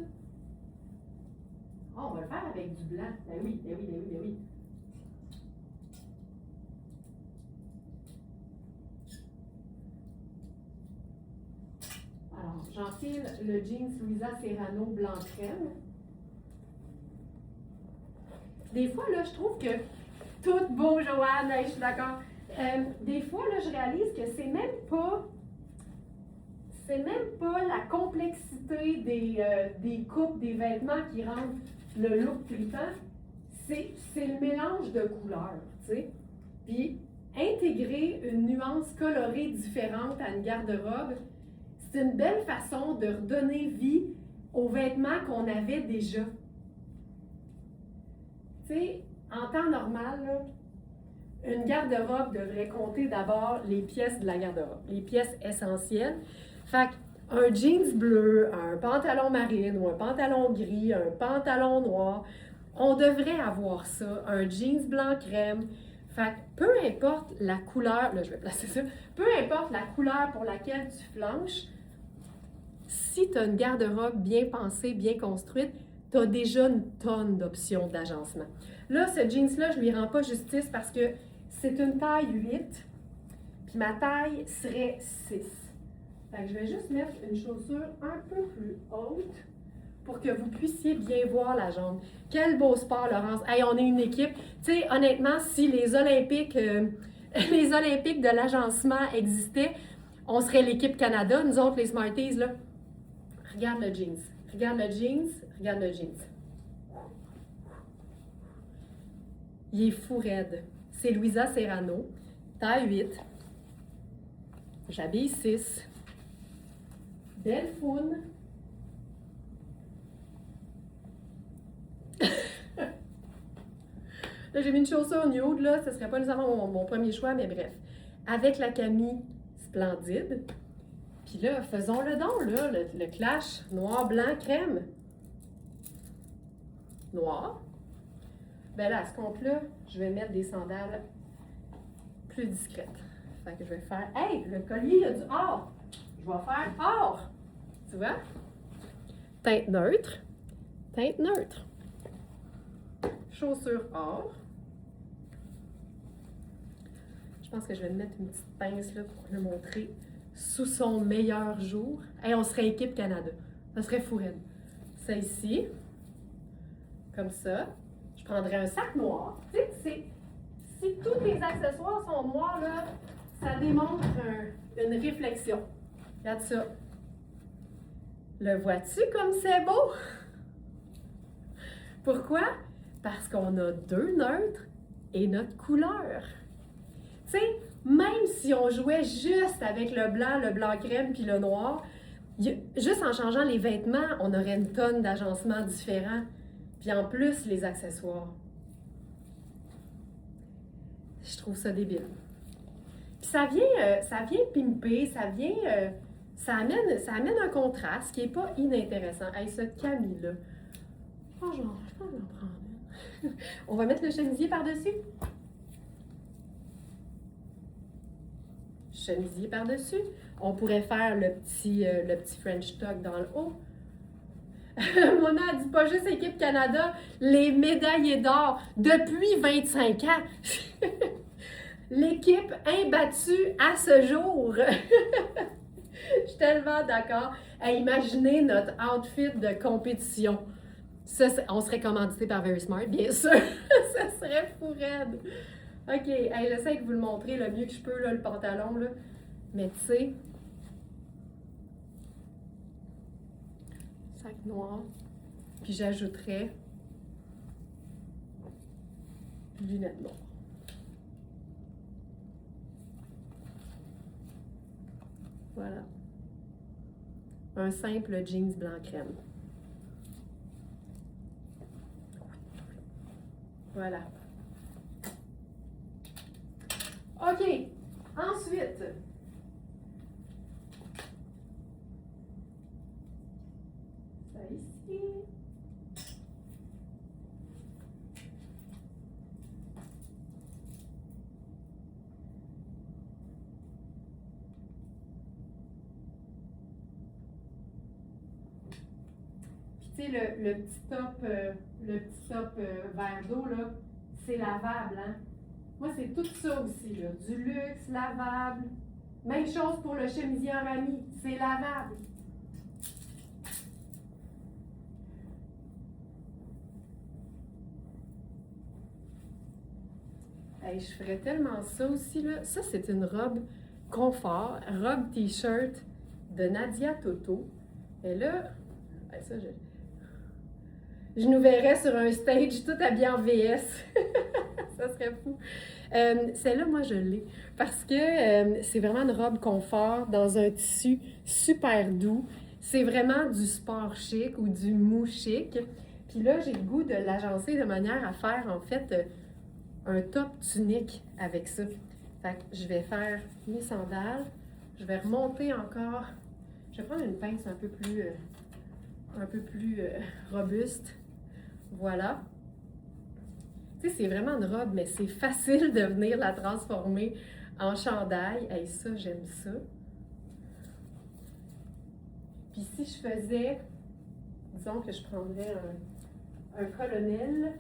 Ah, on va le faire avec du blanc. Ben oui, ben oui, ben oui, ben oui. Alors, j'enfile le jeans Louisa Serrano blanc crème. Des fois, là, je trouve que tout beau, Joanne, je suis d'accord. Des fois, là, je réalise que c'est même pas la complexité des coupes, des vêtements qui rendent le look trippant. C'est le mélange de couleurs, tu sais. Puis, intégrer une nuance colorée différente à une garde-robe, c'est une belle façon de redonner vie aux vêtements qu'on avait déjà. Tu sais, en temps normal, là, une garde-robe devrait compter d'abord les pièces de la garde-robe, les pièces essentielles. Fait qu'un jeans bleu, un pantalon marine ou un pantalon gris, un pantalon noir, on devrait avoir ça, un jeans blanc crème. Fait que peu importe la couleur, là je vais placer ça, peu importe la couleur pour laquelle tu flanches, si tu as une garde-robe bien pensée, bien construite, tu as déjà une tonne d'options d'agencement. Là, ce jeans-là, je ne lui rends pas justice parce que c'est une taille 8, puis ma taille serait 6. Fait que je vais juste mettre une chaussure un peu plus haute pour que vous puissiez bien voir la jambe. Quel beau sport, Laurence! Hey, on est une équipe. Tu sais, honnêtement, si les Olympiques, les Olympiques de l'agencement existaient, on serait l'équipe Canada, nous autres, les Smarties, là. Regarde le jeans. Regarde le jeans. Regarde le jeans. Il est fou raide. C'est Louisa Serrano, taille 8. J'habille 6. Belle foune. Là, j'ai mis une chaussure nude, là. Ce ne serait pas nécessairement mon premier choix, mais bref. Avec la Camille splendide. Puis là, faisons le don, là, le clash noir, blanc, crème. Noir. Ben là, à ce compte-là, je vais mettre des sandales plus discrètes. Fait que je vais faire, hey, le collier, il y a du or. Je vais faire or. Tu vois? Teinte neutre. Teinte neutre. Chaussure or. Je pense que je vais mettre une petite pince là pour le montrer sous son meilleur jour. Hey, on serait équipe Canada. Ça serait fou raide. Ça ici. Comme ça. Je prendrais un sac noir. Tu sais, si tous les accessoires sont noirs, là, ça démontre une réflexion. Regarde ça. Le vois-tu comme c'est beau? Pourquoi? Parce qu'on a deux neutres et notre couleur. Tu sais, même si on jouait juste avec le blanc crème puis le noir, juste en changeant les vêtements, on aurait une tonne d'agencements différents. Puis en plus, les accessoires. Je trouve ça débile. Puis ça vient pimper, ça amène un contraste qui n'est pas inintéressant. Hey, ce Camille-là, je pense que je vais en prendre une. On va mettre le chemisier par-dessus. chemisier par-dessus. On pourrait faire le petit French tuck dans le haut. Mona a dit pas juste Équipe Canada, les médaillés d'or depuis 25 ans. L'équipe imbattue à ce jour. Je suis tellement d'accord. Imaginez notre outfit de compétition. Ça, on serait commandité par Very Smart, bien sûr. Ça serait fou raide. OK, j'essaie de vous le montrer le mieux que je peux, là, le pantalon. Là. Mais tu sais, sac noir. Puis j'ajouterais lunettes noires. Voilà. Un simple jeans blanc crème. Voilà. OK. Ensuite, ça ici. Tu sais, le petit top verre d'eau, là, c'est lavable, hein? Moi, c'est tout ça aussi, là. Du luxe, lavable. Même chose pour le chemisier en rami, c'est lavable. Hey, je ferais tellement ça aussi, là. Ça, c'est une robe confort, robe t-shirt de Nadia Toto. Et là, ça, je nous verrais sur un stage tout habillé en VS. Ça serait fou. Celle-là, moi, je l'ai. Parce que c'est vraiment une robe confort dans un tissu super doux. C'est vraiment du sport chic ou du mou chic. Puis là, j'ai le goût de l'agencer de manière à faire, en fait, un top tunique avec ça. Fait que je vais faire mes sandales. Je vais remonter encore. Je vais prendre une pince un peu plus robuste. Voilà. Tu sais, c'est vraiment une robe, mais c'est facile de venir la transformer en chandail. Hey, ça, j'aime ça. Puis si je faisais, disons que je prendrais un colonel.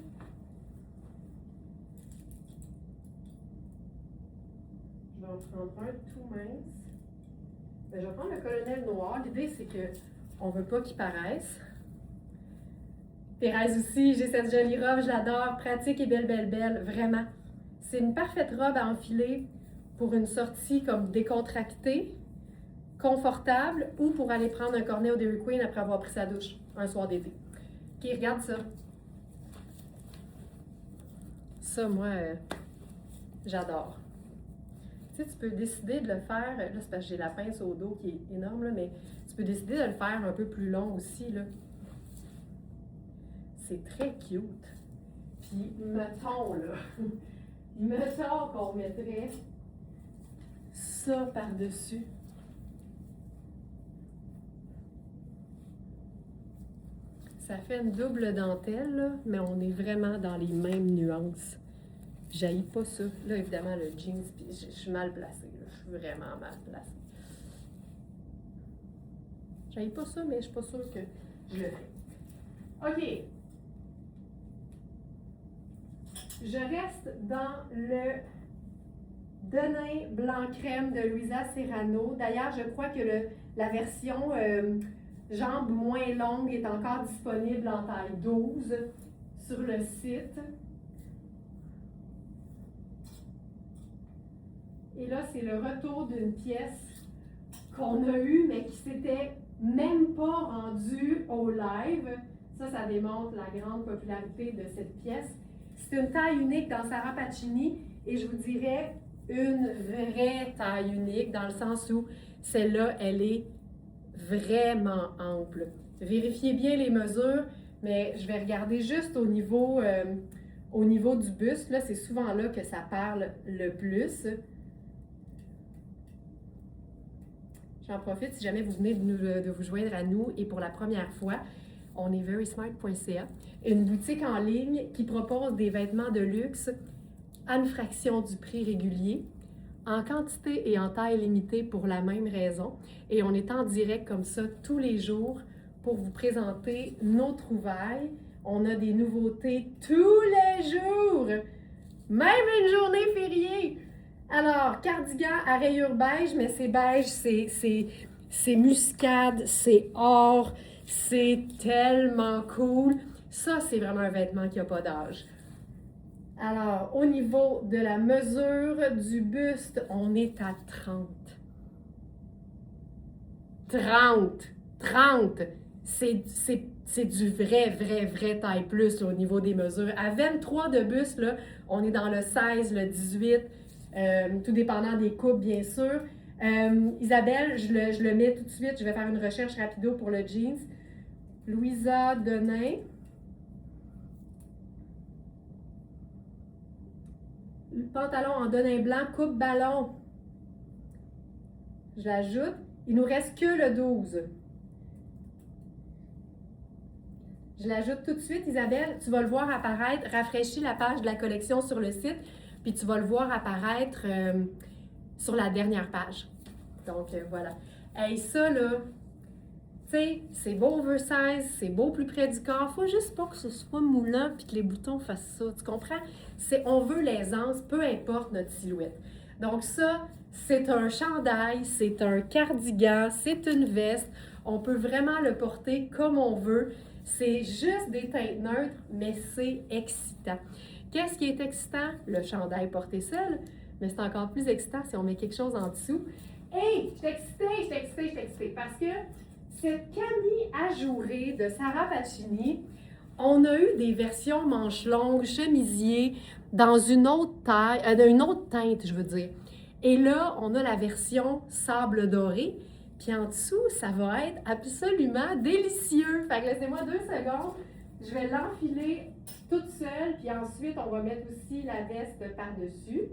Je vais en prendre un tout mince. Ben, je vais prendre le colonel noir. L'idée, c'est qu'on ne veut pas qu'il paraisse. Thérèse aussi, j'ai cette jolie robe, je l'adore, pratique et belle, vraiment. C'est une parfaite robe à enfiler pour une sortie comme décontractée, confortable, ou pour aller prendre un cornet au Dairy Queen après avoir pris sa douche un soir d'été. OK, regarde ça. Ça, moi, j'adore. Tu sais, tu peux décider de le faire, là c'est parce que j'ai la pince au dos qui est énorme, là, mais tu peux décider de le faire un peu plus long aussi, là. C'est très cute. Puis, mettons, là, mettons qu'on mettrait ça par-dessus. Ça fait une double dentelle, là, mais on est vraiment dans les mêmes nuances. J'haïs pas ça. Là, évidemment, le jeans, je suis mal placée. Là. Je suis vraiment mal placée. J'haïs pas ça, mais je suis pas sûre que je le fais. OK. Je reste dans le denim blanc crème de Luisa Serrano. D'ailleurs, je crois que la version jambes moins longue est encore disponible en taille 12 sur le site. Et là, c'est le retour d'une pièce qu'on a eue, mais qui s'était même pas rendue au live. Ça démontre la grande popularité de cette pièce. C'est une taille unique dans Sarah Pacini et je vous dirais une vraie taille unique dans le sens où celle-là, elle est vraiment ample. Vérifiez bien les mesures, mais je vais regarder juste au niveau du buste. Là, c'est souvent là que ça parle le plus. J'en profite si jamais vous venez de vous joindre à nous et pour la première fois, on est verysmart.ca, une boutique en ligne qui propose des vêtements de luxe à une fraction du prix régulier en quantité et en taille limitée pour la même raison. Et on est en direct comme ça tous les jours pour vous présenter nos trouvailles. On a des nouveautés tous les jours, même une journée fériée. Alors, cardigan à rayures beige, mais c'est beige, c'est muscade, c'est or, c'est tellement cool. Ça, c'est vraiment un vêtement qui n'a pas d'âge. Alors, au niveau de la mesure du buste, on est à 30. 30! C'est du vrai taille plus là, au niveau des mesures. À 23 de buste, là, on est dans le 16, le 18, tout dépendant des coupes, bien sûr. Isabelle, je le mets tout de suite. Je vais faire une recherche rapido pour le jeans. Louisa Denain. Le pantalon en denain blanc, coupe ballon. Je l'ajoute. Il nous reste que le 12. Je l'ajoute tout de suite, Isabelle. Tu vas le voir apparaître. Rafraîchis la page de la collection sur le site, puis tu vas le voir apparaître sur la dernière page. Donc, voilà. Hey, ça, là, tu sais, c'est beau oversize, c'est beau plus près du corps. Faut juste pas que ce soit moulant puis que les boutons fassent ça. Tu comprends? On veut l'aisance, peu importe notre silhouette. Donc, ça, c'est un chandail, c'est un cardigan, c'est une veste. On peut vraiment le porter comme on veut. C'est juste des teintes neutres, mais c'est excitant. Qu'est-ce qui est excitant? Le chandail porté seul, mais c'est encore plus excitant si on met quelque chose en dessous. Hey, je suis excitée, parce que cette Camille ajourée de Sarah Pacini, on a eu des versions manches longues, chemisier, dans une autre taille, une autre teinte, je veux dire. Et là, on a la version sable doré. Puis en dessous, ça va être absolument délicieux. Fait que laissez-moi 2 secondes. Je vais l'enfiler toute seule. Puis ensuite, on va mettre aussi la veste par-dessus.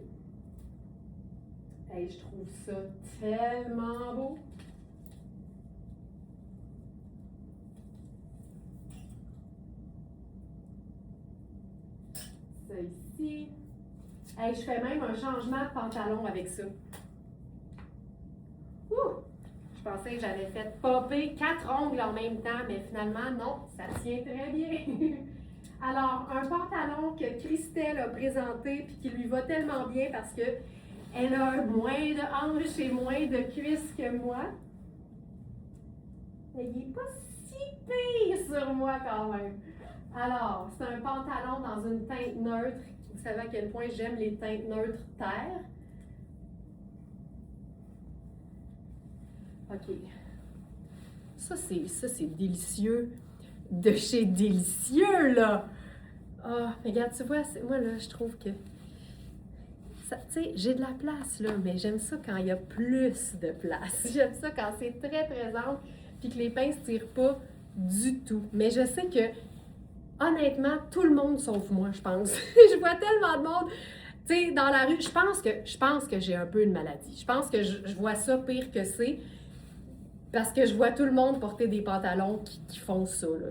Hey, je trouve ça tellement beau. Ça ici. Hey, je fais même un changement de pantalon avec ça. Ouh! Je pensais que j'avais fait popper 4 ongles en même temps, mais finalement, non, ça tient très bien. Alors, un pantalon que Christelle a présenté puis qui lui va tellement bien parce que elle a moins de hanches et moins de cuisses que moi. Mais il n'est pas si pire sur moi quand même. Alors, c'est un pantalon dans une teinte neutre. Vous savez à quel point j'aime les teintes neutres terre. OK. Ça, c'est délicieux. De chez Délicieux, là. Ah, mais regarde, tu vois, moi, là, je trouve que... Tu sais, j'ai de la place, là, mais j'aime ça quand il y a plus de place. J'aime ça quand c'est très présent, puis que les pinces ne tirent pas du tout. Mais je sais que, honnêtement, tout le monde, sauf moi, je pense. Je vois tellement de monde... Tu sais, dans la rue, je pense que j'ai un peu une maladie. Je pense que je vois ça pire que c'est. Parce que je vois tout le monde porter des pantalons qui font ça. Là.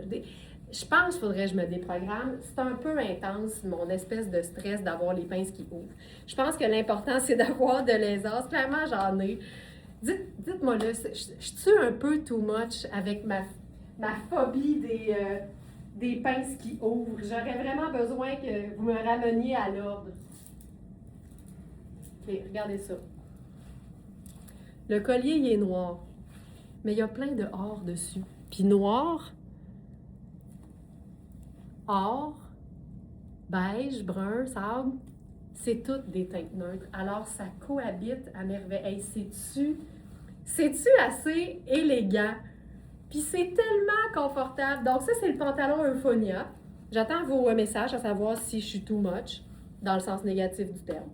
Je pense qu'il faudrait que je me déprogramme. C'est un peu intense, mon espèce de stress d'avoir les pinces qui ouvrent. Je pense que l'important, c'est d'avoir de l'aisance. Clairement, j'en ai. Dites-moi là, je suis un peu too much avec ma phobie des pinces qui ouvrent. J'aurais vraiment besoin que vous me rameniez à l'ordre. OK, regardez ça. Le collier, il est noir. Mais il y a plein de or dessus. Puis noir, or, beige, brun, sable, c'est toutes des teintes neutres. Alors, ça cohabite à merveille. Hey, c'est-tu assez élégant? Puis c'est tellement confortable. Donc ça, c'est le pantalon Euphonia. J'attends vos messages à savoir si je suis too much, dans le sens négatif du terme.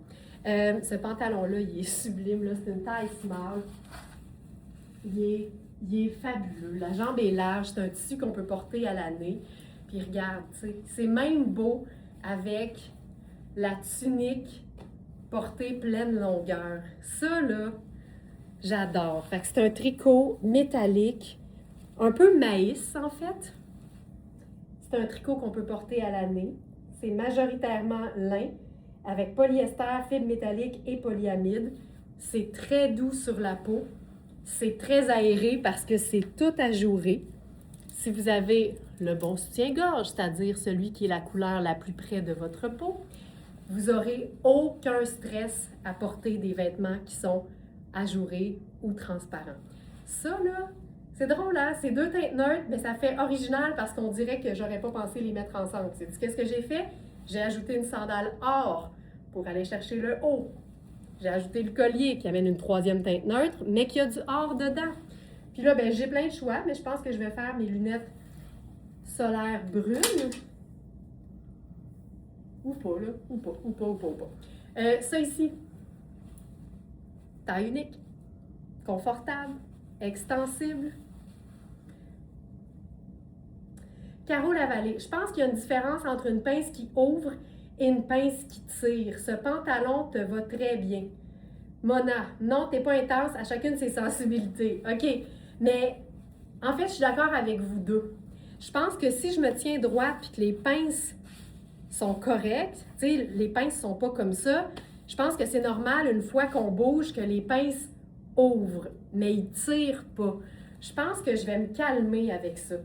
Ce pantalon-là, il est sublime. Là. C'est une taille small. Il est fabuleux. La jambe est large. C'est un tissu qu'on peut porter à l'année. Puis regarde, c'est même beau avec la tunique portée pleine longueur. Ça, là, j'adore. Fait que c'est un tricot métallique, un peu maïs, en fait. C'est un tricot qu'on peut porter à l'année. C'est majoritairement lin, avec polyester, fibre métallique et polyamide. C'est très doux sur la peau. C'est très aéré parce que c'est tout ajouré. Si vous avez le bon soutien-gorge, c'est-à-dire celui qui est la couleur la plus près de votre peau, vous n'aurez aucun stress à porter des vêtements qui sont ajourés ou transparents. Ça, là, c'est drôle, hein? C'est deux teintes neutres, mais ça fait original parce qu'on dirait que j'aurais pas pensé les mettre ensemble. Qu'est-ce que j'ai fait? J'ai ajouté une sandale or pour aller chercher le haut. J'ai ajouté le collier qui amène une troisième teinte neutre, mais qui a du or dedans. Puis là, ben, j'ai plein de choix, mais je pense que je vais faire mes lunettes solaires brunes. Ou pas, là. Ou pas. Ça ici, taille unique, confortable, extensible. Carreau Lavallée. Je pense qu'il y a une différence entre une pince qui ouvre et une pince qui tire. Ce pantalon te va très bien. Mona, non, t'es pas intense à chacune de ses sensibilités. OK, mais en fait, je suis d'accord avec vous deux. Je pense que si je me tiens droite et que les pinces sont correctes, tu sais, les pinces sont pas comme ça, je pense que c'est normal une fois qu'on bouge que les pinces ouvrent, mais ils tirent pas. Je pense que je vais me calmer avec ça.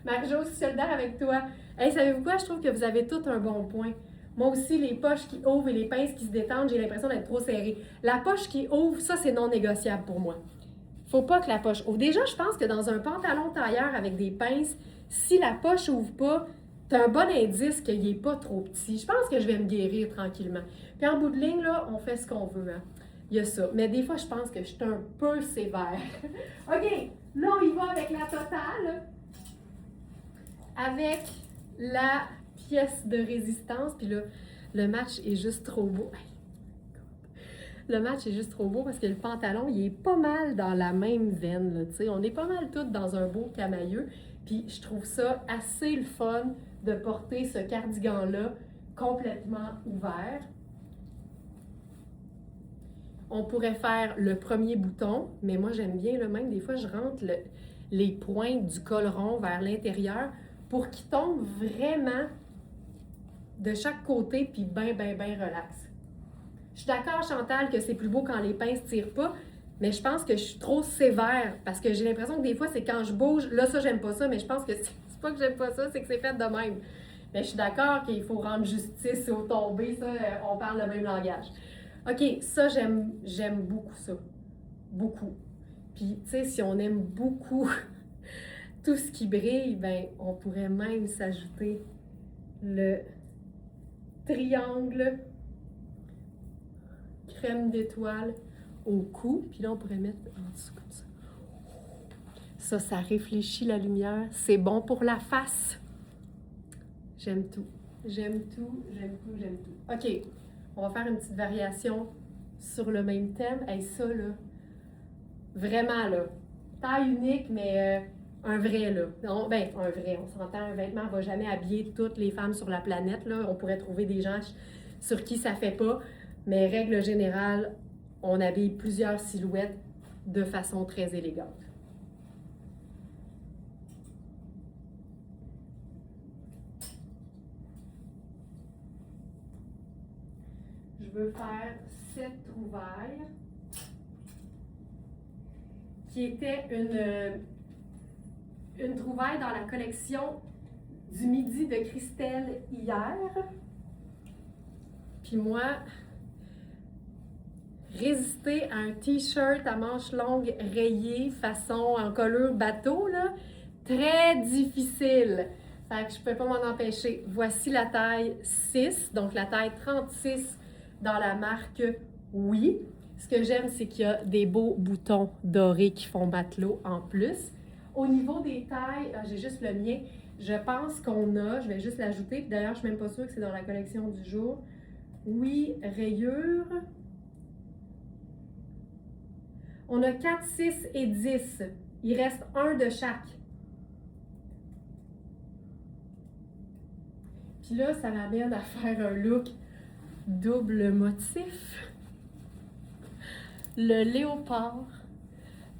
Marjo, je suis solidaire avec toi. Hey, savez-vous quoi? Je trouve que vous avez tout un bon point. Moi aussi, les poches qui ouvrent et les pinces qui se détendent, j'ai l'impression d'être trop serrée. La poche qui ouvre, ça, c'est non négociable pour moi. Faut pas que la poche ouvre. Déjà, je pense que dans un pantalon tailleur avec des pinces, si la poche ouvre pas, t'as un bon indice qu'il est pas trop petit. Je pense que je vais me guérir tranquillement. Puis en bout de ligne, là, on fait ce qu'on veut, hein. Il y a ça. Mais des fois, je pense que je suis un peu sévère. OK, là, on y va avec la totale. Avec la pièce de résistance. Puis là, le match est juste trop beau. Le match est juste trop beau parce que le pantalon, il est pas mal dans la même veine. Là, t'sais. On est pas mal toutes dans un beau camailleux. Puis je trouve ça assez le fun de porter ce cardigan-là complètement ouvert. On pourrait faire le premier bouton, mais moi j'aime bien, là, même des fois je rentre les pointes du col rond vers l'intérieur pour qu'il tombe vraiment de chaque côté puis bien relax. Je suis d'accord, Chantal, que c'est plus beau quand les pinces ne tirent pas, mais je pense que je suis trop sévère parce que j'ai l'impression que des fois, c'est quand je bouge, là, ça, j'aime pas ça, mais je pense que c'est pas que j'aime pas ça, c'est que c'est fait de même. Mais je suis d'accord qu'il faut rendre justice aux tombées, ça, on parle le même langage. OK, ça, j'aime beaucoup ça. Beaucoup. Puis, tu sais, si on aime beaucoup tout ce qui brille, ben, on pourrait même s'ajouter le triangle crème d'étoile au cou. Puis là, on pourrait mettre en dessous comme ça. Ça réfléchit la lumière. C'est bon pour la face. J'aime tout. J'aime tout. OK, on va faire une petite variation sur le même thème. Hey, ça, là, vraiment, là, taille unique, mais un vrai, là. Non, ben, un vrai, on s'entend, un vêtement ne va jamais habiller toutes les femmes sur la planète, là. On pourrait trouver des gens sur qui ça fait pas, mais règle générale, on habille plusieurs silhouettes de façon très élégante. Je veux faire cette trouvaille qui était une trouvaille dans la collection du Midi de Christelle hier. Puis moi, résister à un t-shirt à manches longues rayées façon en colure bateau, là, très difficile. Fait que je ne peux pas m'en empêcher. Voici la taille 6, donc la taille 36 dans la marque Oui. Ce que j'aime, c'est qu'il y a des beaux boutons dorés qui font matelot en plus. Au niveau des tailles, j'ai juste le mien. Je pense qu'on a, je vais juste l'ajouter. D'ailleurs, je ne suis même pas sûre que c'est dans la collection du jour. Oui, rayure. On a 4, 6 et 10. Il reste un de chaque. Puis là, ça m'amène à faire un look double motif. Le léopard,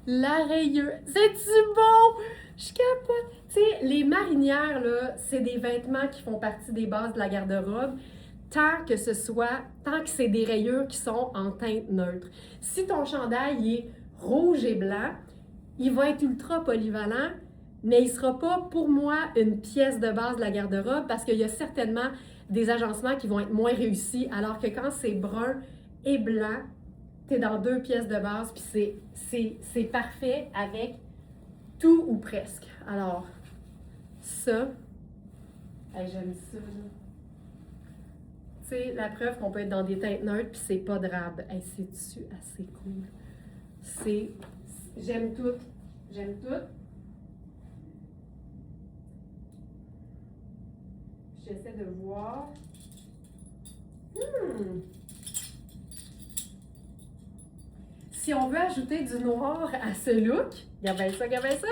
la rayure. C'est-tu beau? Je capote. Tu sais, les marinières, là, c'est des vêtements qui font partie des bases de la garde-robe. tant que c'est des rayures qui sont en teinte neutre. Si ton chandail il est rouge et blanc, il va être ultra polyvalent, mais il ne sera pas, pour moi, une pièce de base de la garde-robe parce qu'il y a certainement des agencements qui vont être moins réussis, alors que quand c'est brun et blanc, tu es dans 2 pièces de base, puis c'est parfait avec tout ou presque. Alors, ça, hey, j'aime ça, là. Tu sais, la preuve qu'on peut être dans des teintes neutres, puis c'est pas drabe. Hey, c'est-tu assez cool? J'aime tout. J'aime tout. J'essaie de voir. Si on veut ajouter du noir à ce look, regardez ça.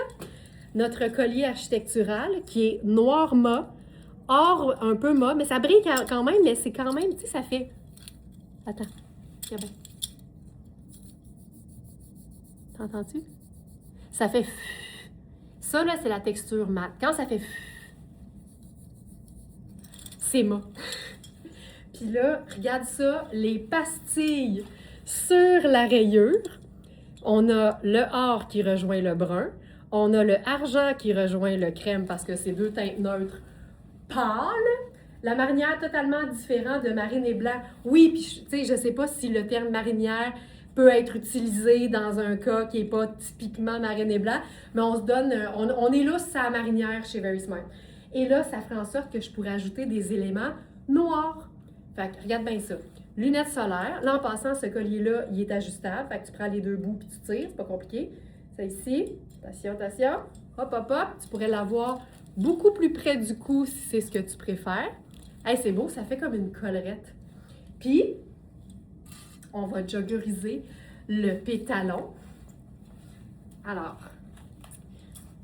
Notre collier architectural qui est noir mat, or un peu mat, mais ça brille quand même, mais c'est quand même, tu sais, ça fait... Attends, regarde bien. T'entends-tu? Ça fait... Ça, là, c'est la texture mat. Quand ça fait... C'est mat. Puis là, regarde ça, les pastilles sur la rayure. On a le or qui rejoint le brun. On a le argent qui rejoint le crème parce que c'est 2 teintes neutres pâles. La marinière totalement différente de marine et blanc. Oui, puis tu sais, je sais pas si le terme marinière peut être utilisé dans un cas qui n'est pas typiquement marine et blanc, mais on se donne, on est là sa marinière chez Very Smart. Et là, ça ferait en sorte que je pourrais ajouter des éléments noirs. Fait que regarde bien ça. Lunettes solaires. Là, en passant, ce collier-là, il est ajustable. Fait que tu prends les 2 bouts puis tu tires, c'est pas compliqué. Ça ici, attention. Hop. Tu pourrais l'avoir beaucoup plus près du cou si c'est ce que tu préfères. Hey, c'est beau, ça fait comme une collerette. Puis, on va joggeriser le pétalon. Alors,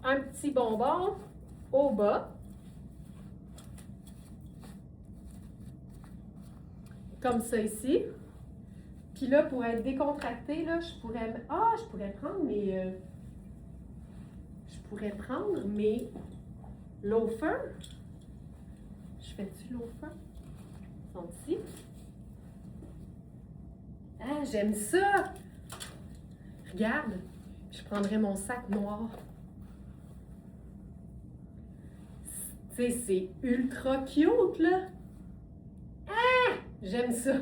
un petit bonbon au bas. Comme ça ici. Puis là, pour être décontracté, là, je pourrais prendre mes loafers. Je fais-tu loafers? Ils sont ici. Ah, j'aime ça! Regarde, je prendrais mon sac noir. Tu sais, c'est ultra cute, là! Ah! J'aime ça! Tu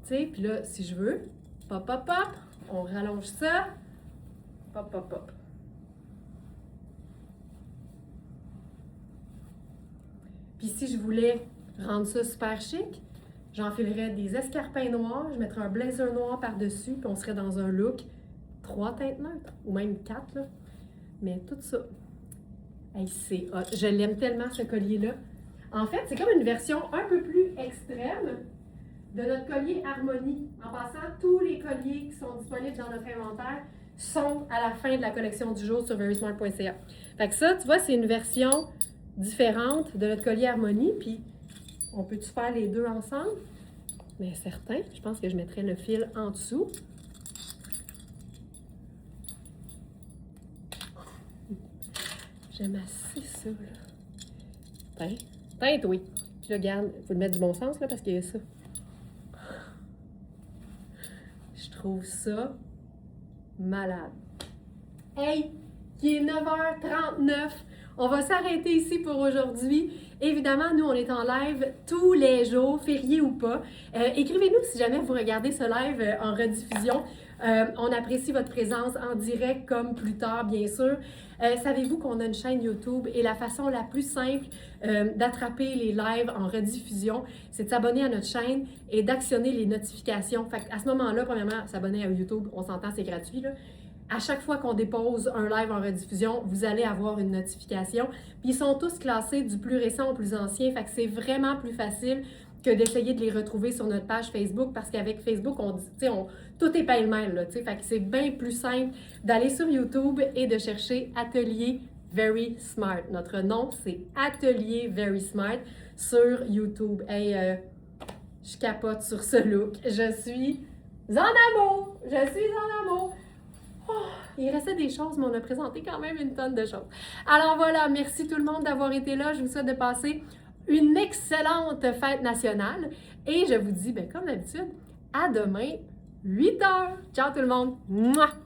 sais, puis là, si je veux, pop, on rallonge ça. Pop. Puis si je voulais rendre ça super chic, j'enfilerais des escarpins noirs, je mettrais un blazer noir par-dessus, puis on serait dans un look 3 teintes neutres, ou même 4, là. Mais tout ça, hey, c'est hot. Je l'aime tellement, ce collier-là. En fait, c'est comme une version un peu plus extrême de notre collier Harmonie. En passant, tous les colliers qui sont disponibles dans notre inventaire sont à la fin de la collection du jour sur verysmart.ca. Fait que ça, tu vois, c'est une version différente de notre collier Harmonie. Puis, on peut-tu faire les 2 ensemble? Mais certain, je pense que je mettrais le fil en dessous. J'aime assez ça, là. Teinte, oui. Puis là, regarde, il faut le mettre du bon sens, là, parce qu'il y a ça. Je trouve ça malade. Hey, il est 9h39. On va s'arrêter ici pour aujourd'hui. Évidemment, nous, on est en live tous les jours, férié ou pas. Écrivez-nous si jamais vous regardez ce live en rediffusion. On apprécie votre présence en direct comme plus tard, bien sûr. Savez-vous qu'on a une chaîne YouTube et la façon la plus simple d'attraper les lives en rediffusion, c'est de s'abonner à notre chaîne et d'actionner les notifications. Fait à ce moment-là, premièrement, s'abonner à YouTube, on s'entend, c'est gratuit, là. À chaque fois qu'on dépose un live en rediffusion, vous allez avoir une notification. Puis ils sont tous classés du plus récent au plus ancien, fait que c'est vraiment plus facile que d'essayer de les retrouver sur notre page Facebook parce qu'avec Facebook, tout est pêle-mêle, là, tu sais. Fait que c'est bien plus simple d'aller sur YouTube et de chercher Atelier Very Smart. Notre nom, c'est Atelier Very Smart sur YouTube. Hey, je capote sur ce look. Je suis en amour! Oh, il restait des choses, mais on a présenté quand même une tonne de choses. Alors voilà, merci tout le monde d'avoir été là. Je vous souhaite de passer une excellente fête nationale et je vous dis, comme d'habitude, à demain, 8h. Ciao tout le monde! Mouah!